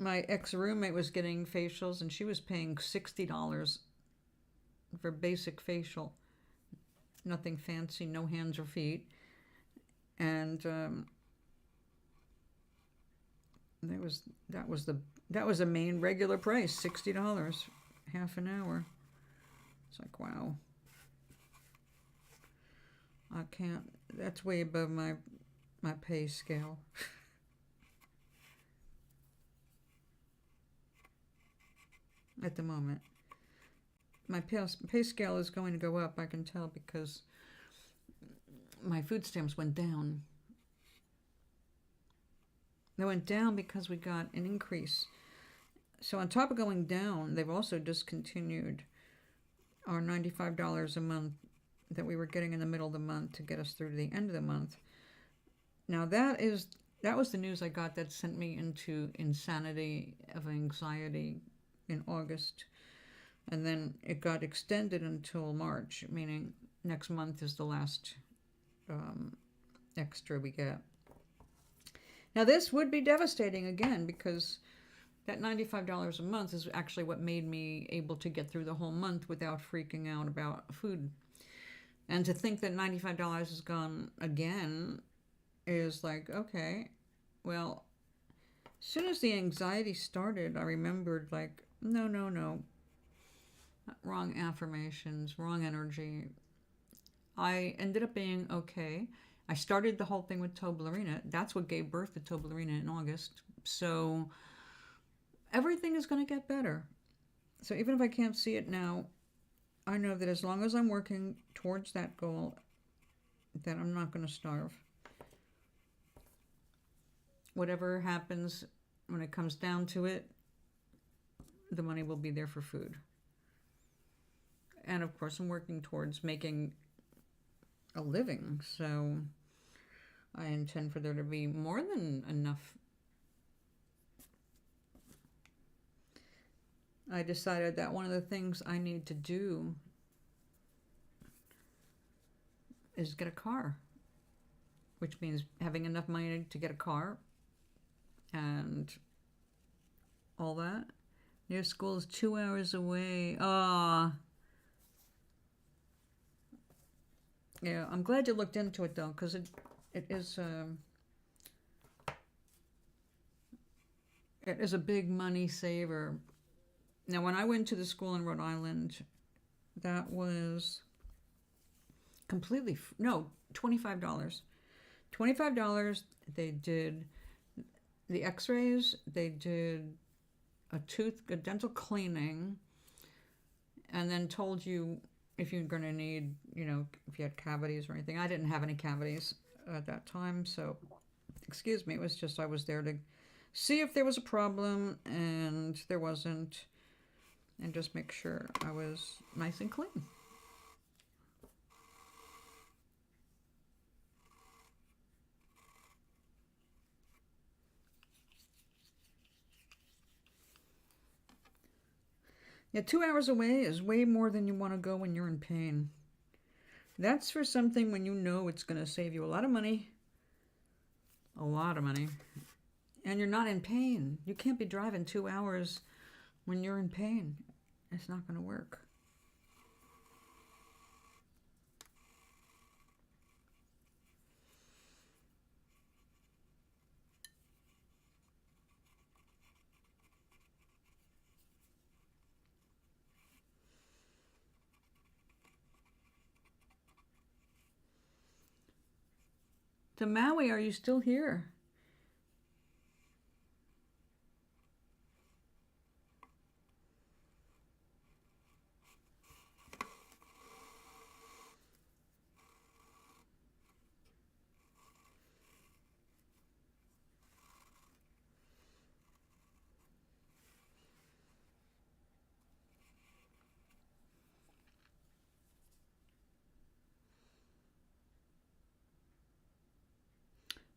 My ex-roommate was getting facials and she was paying $60 for basic facial. Nothing fancy, no hands or feet. And that was the main regular price, $60, half an hour. It's like, wow. I can't, that's way above my pay scale. At the moment. My pay scale is going to go up, I can tell, because my food stamps went down. They went down because we got an increase. So on top of going down, they've also discontinued our $95 a month that we were getting in the middle of the month to get us through to the end of the month. Now that was the news I got that sent me into insanity of anxiety in August, and then it got extended until March, meaning next month is the last extra we get. Now this would be devastating again, because that $95 a month is actually what made me able to get through the whole month without freaking out about food. And to think that $95 is gone again is like, okay, well, as soon as the anxiety started, I remembered, like, no. Wrong affirmations, wrong energy. I ended up being okay. I started the whole thing with Toeblarina. That's what gave birth to Toeblarina in August. So everything is going to get better. So even if I can't see it now, I know that as long as I'm working towards that goal, that I'm not going to starve. Whatever happens, when it comes down to it, the money will be there for food. And of course, I'm working towards making a living, so I intend for there to be more than enough. I decided that one of the things I need to do is get a car, which means having enough money to get a car and all that. Your school is 2 hours away. Ah. Yeah, I'm glad you looked into it though, because it is it is a big money saver. Now, when I went to the school in Rhode Island, that was completely no, $25. $25. They did the X-rays. They did a dental cleaning, and then told you if you're going to need, if you had cavities or anything. I didn't have any cavities at that time, so excuse me. It was just I was there to see if there was a problem, and there wasn't, and just make sure I was nice and clean. Yeah, 2 hours away is way more than you want to go when you're in pain. That's for something when you know it's going to save you a lot of money. A lot of money. And you're not in pain. You can't be driving 2 hours when you're in pain. It's not going to work. To Maui, are you still here?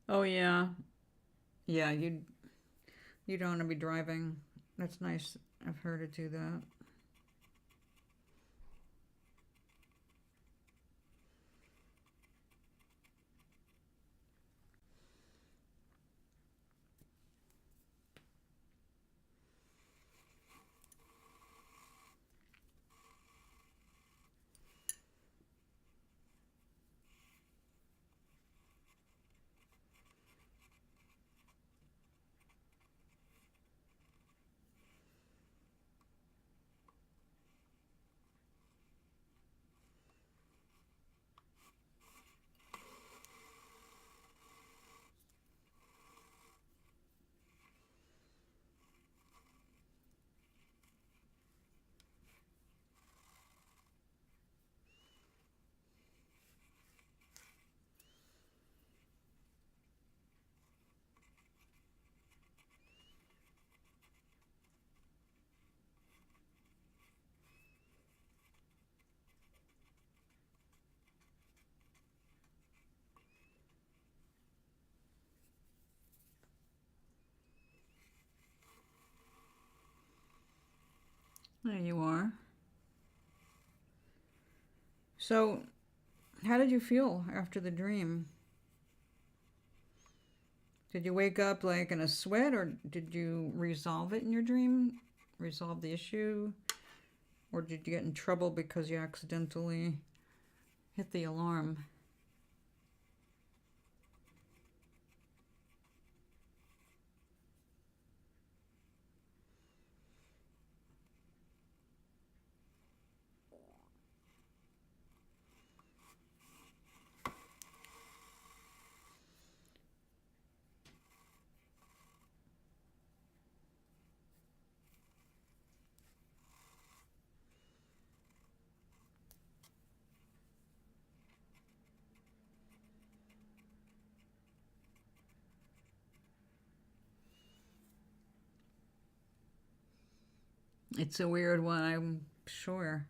Oh yeah. Yeah, you don't want to be driving. That's nice of her to do that. There you are. So, how did you feel after the dream? Did you wake up like in a sweat, or did you resolve it in your dream? Resolve the issue? Or did you get in trouble because you accidentally hit the alarm? It's a weird one, I'm sure.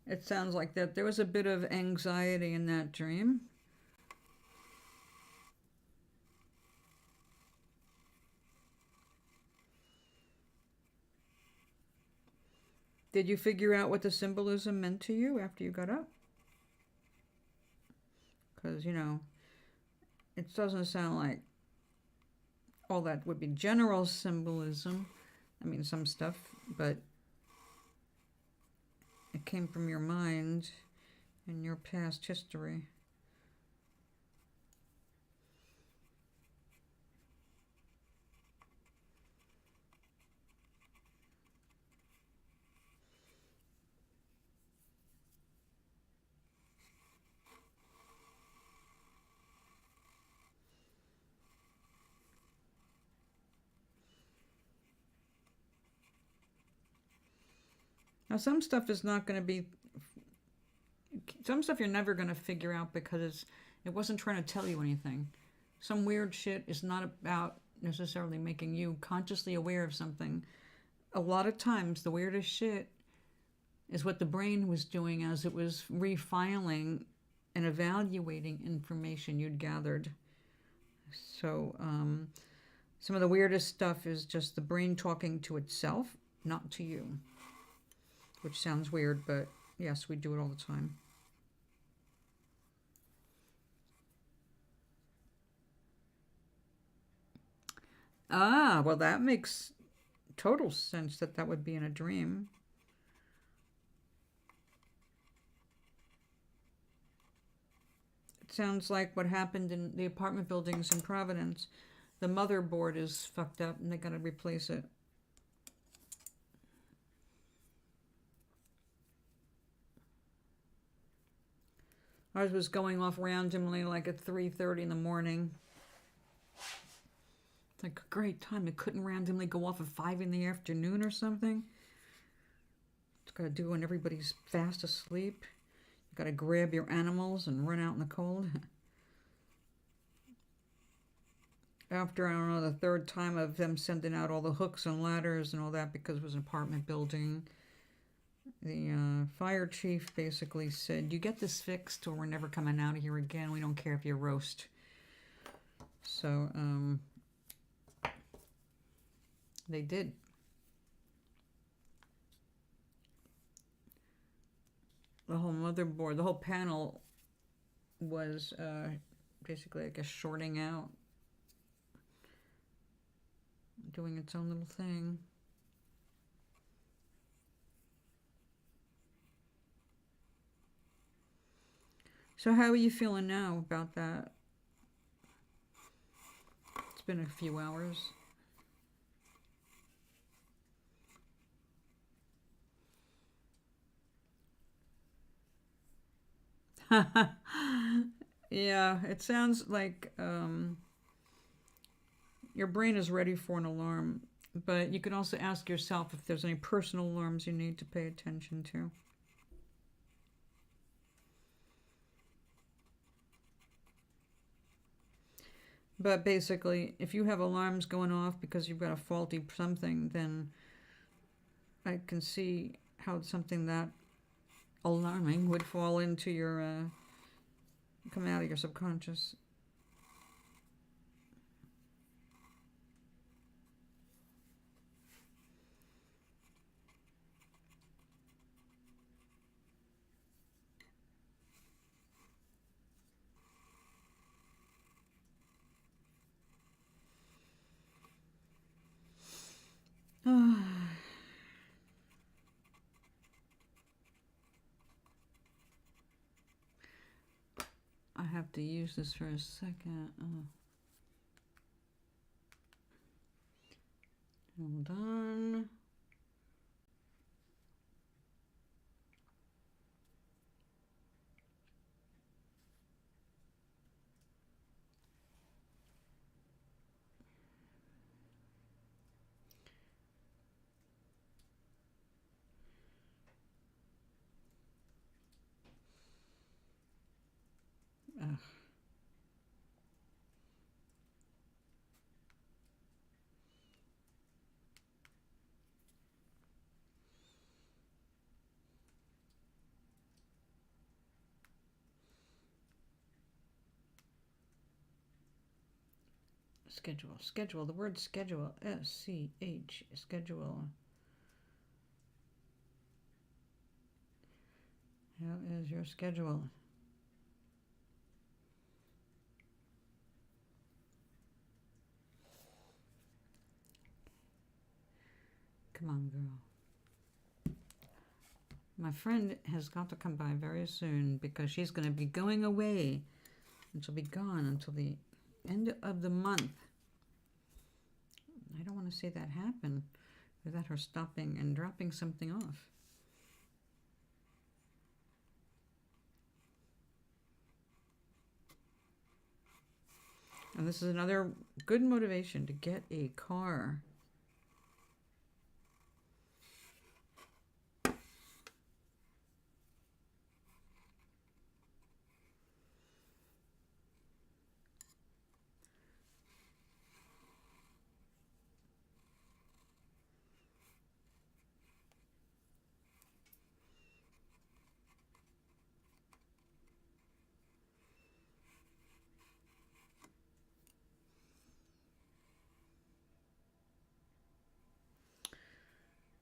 It sounds like that there was a bit of anxiety in that dream. Did you figure out what the symbolism meant to you after you got up? Because, it doesn't sound like all that would be general symbolism. I mean, some stuff, but it came from your mind and your past history. Now, some stuff is not going to be, some stuff you're never going to figure out because it wasn't trying to tell you anything. Some weird shit is not about necessarily making you consciously aware of something. A lot of times, the weirdest shit is what the brain was doing as it was refiling and evaluating information you'd gathered. So, some of the weirdest stuff is just the brain talking to itself, not to you. Which sounds weird, but yes, we do it all the time. Ah, well, that makes total sense that that would be in a dream. It sounds like what happened in the apartment buildings in Providence. The motherboard is fucked up and they gotta replace it. Ours was going off randomly like at 3:30 in the morning. It's like a great time. It couldn't randomly go off at 5 in the afternoon or something. It's got to do when everybody's fast asleep. You got to grab your animals and run out in the cold. After, I don't know, the third time of them sending out all the hooks and ladders and all that because it was an apartment building, the fire chief basically said, you get this fixed or we're never coming out of here again. We don't care if you roast. So, they did. The whole motherboard, the whole panel was basically, I guess, shorting out, doing its own little thing. So how are you feeling now about that? It's been a few hours. Yeah, it sounds like your brain is ready for an alarm, but you can also ask yourself if there's any personal alarms you need to pay attention to. But basically, if you have alarms going off because you've got a faulty something, then I can see how something that alarming would fall into your, come out of your subconscious. I have to use this for a second. Hold on. Schedule. The word schedule. SCH. Schedule. How is your schedule? Come on, girl. My friend has got to come by very soon because she's going to be going away. And she'll be gone until the end of the month. I don't want to see that happen without her stopping and dropping something off. And this is another good motivation to get a car.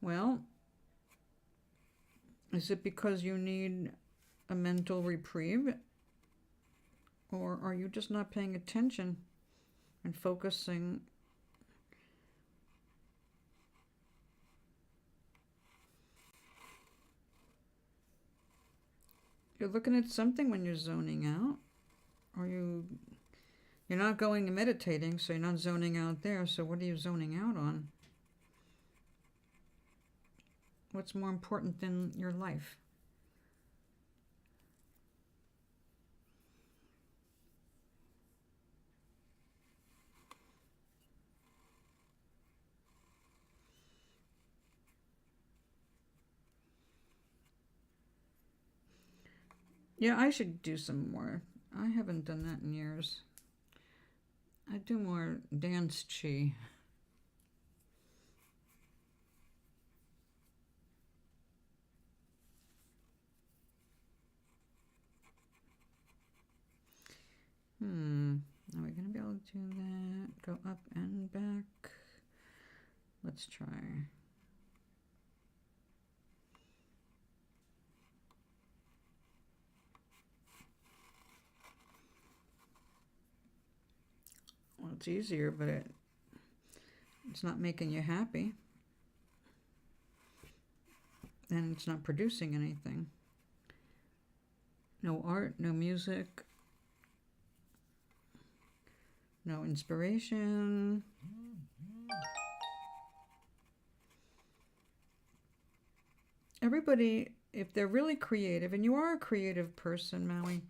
Well, is it because you need a mental reprieve? Or are you just not paying attention and focusing? You're looking at something when you're zoning out. Or you're not going and meditating, so you're not zoning out there. So what are you zoning out on? What's more important than your life? Yeah, I should do some more. I haven't done that in years. I do more dance chi. Are we going to be able to do that? Go up and back. Let's try. Well, it's easier, but it's not making you happy. And it's not producing anything. No art, no music, no inspiration. Everybody, if they're really creative, and you are a creative person, Maui,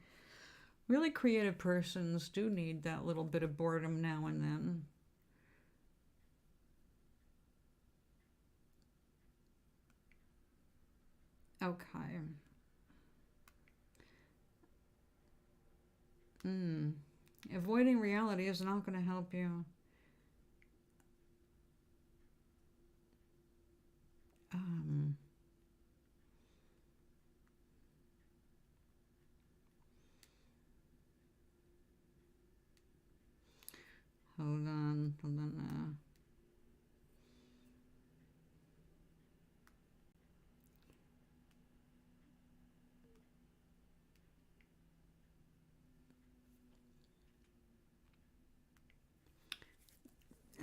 really creative persons do need that little bit of boredom now and then. Okay. Avoiding reality is not going to help you. Hold on.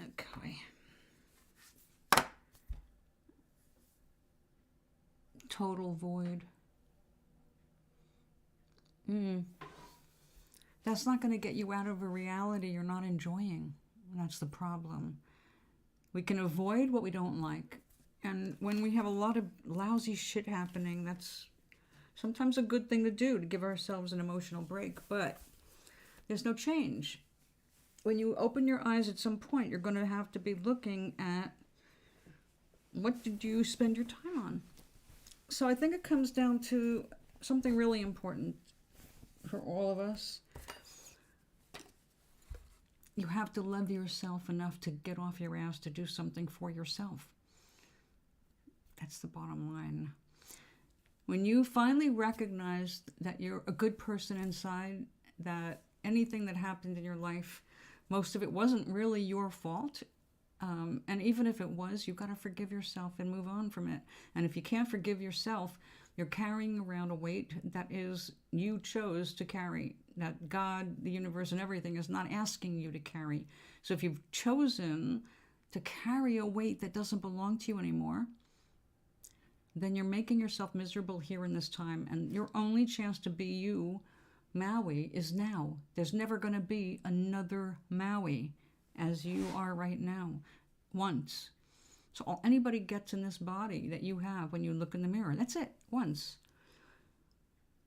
Okay. Total void. That's not going to get you out of a reality you're not enjoying. That's the problem. We can avoid what we don't like. And when we have a lot of lousy shit happening, that's sometimes a good thing to do, to give ourselves an emotional break. But there's no change. When you open your eyes at some point, you're going to have to be looking at what did you spend your time on. So I think it comes down to something really important for all of us. You have to love yourself enough to get off your ass to do something for yourself. That's the bottom line. When you finally recognize that you're a good person inside, that anything that happened in your life, most of it wasn't really your fault. And even if it was, you've got to forgive yourself and move on from it. And if you can't forgive yourself, you're carrying around a weight that is you chose to carry, that God, the universe, and everything is not asking you to carry. So if you've chosen to carry a weight that doesn't belong to you anymore, then you're making yourself miserable here in this time. And your only chance to be you, Maui, is now. There's never going to be another Maui as you are right now. Once. So all anybody gets in this body that you have when you look in the mirror, that's it. Once.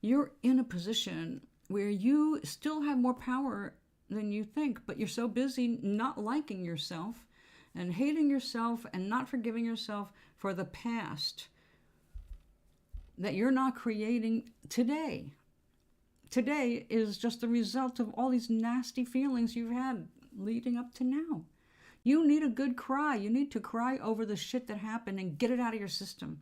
You're in a position where you still have more power than you think, but you're so busy not liking yourself and hating yourself and not forgiving yourself for the past that you're not creating today. Today is just the result of all these nasty feelings you've had leading up to now. You need a good cry. You need to cry over the shit that happened and get it out of your system.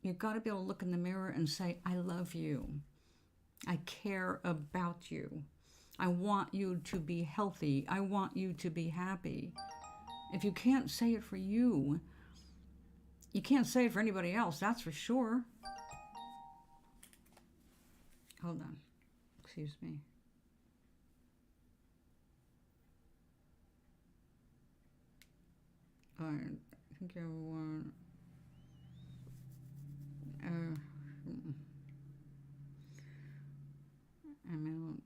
You've got to be able to look in the mirror and say, I love you. I care about you. I want you to be healthy. I want you to be happy. If you can't say it for you, you can't say it for anybody else, that's for sure. Hold on. Excuse me. I think I want... I'm out.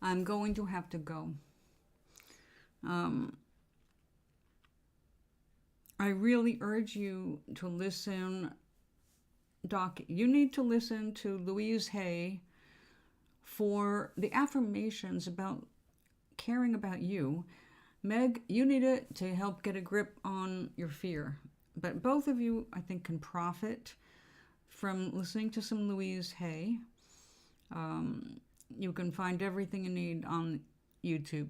I'm going to have to go. I really urge you to listen, Doc. You need to listen to Louise Hay for the affirmations about caring about you. Meg, you need it to help get a grip on your fear. But both of you, I think, can profit from listening to some Louise Hay. You can find everything you need on YouTube.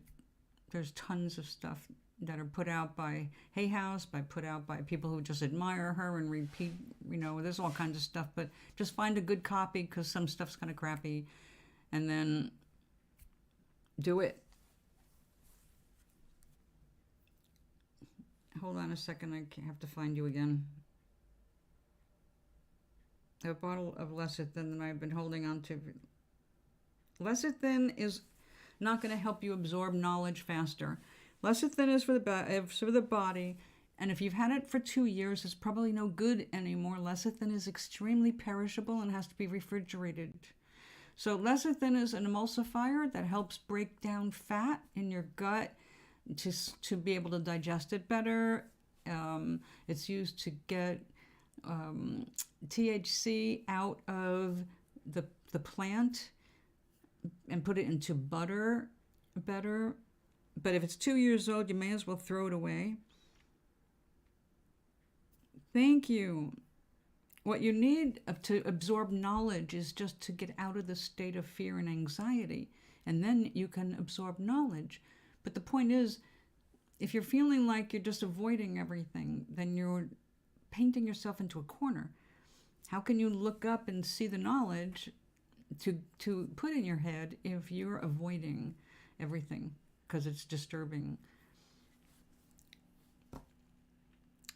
There's tons of stuff that are put out by Hay House, put out by people who just admire her and repeat, there's all kinds of stuff. But just find a good copy because some stuff's kind of crappy. And then do it. Hold on a second, I have to find you again. A bottle of lecithin that I've been holding on to. Lecithin is not going to help you absorb knowledge faster. Lecithin is for the body, and if you've had it for 2 years, it's probably no good anymore. Lecithin is extremely perishable and has to be refrigerated. So lecithin is an emulsifier that helps break down fat in your gut to be able to digest it better. It's used to get THC out of the plant and put it into butter better. But if it's 2 years old, you may as well throw it away. Thank you. What you need to absorb knowledge is just to get out of the state of fear and anxiety. And then you can absorb knowledge. But the point is, if you're feeling like you're just avoiding everything, then you're painting yourself into a corner. How can you look up and see the knowledge to put in your head if you're avoiding everything because it's disturbing?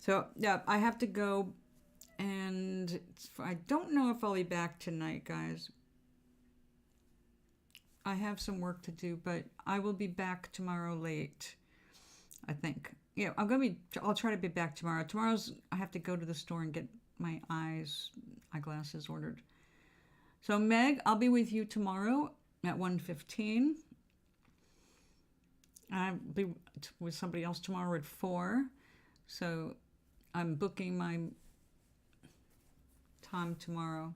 So, yeah, I have to go, and I don't know if I'll be back tonight, guys. I have some work to do, but I will be back tomorrow late, I think. Yeah, I'll try to be back tomorrow. I have to go to the store and get my eyeglasses ordered. So, Meg, I'll be with you tomorrow at 1:15. I'll be with somebody else tomorrow at 4. So, I'm booking my time tomorrow.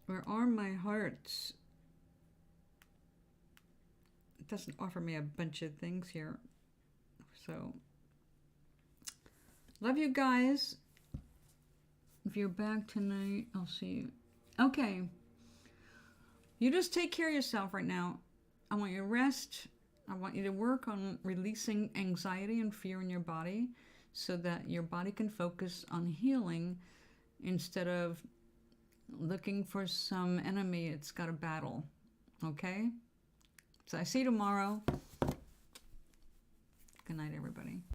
Where are my hearts? It doesn't offer me a bunch of things here. So, love you guys. If you're back tonight, I'll see you. Okay. You just take care of yourself right now. I want you to rest. I want you to work on releasing anxiety and fear in your body so that your body can focus on healing instead of looking for some enemy it's got to battle. Okay? So I see you tomorrow. Good night, everybody.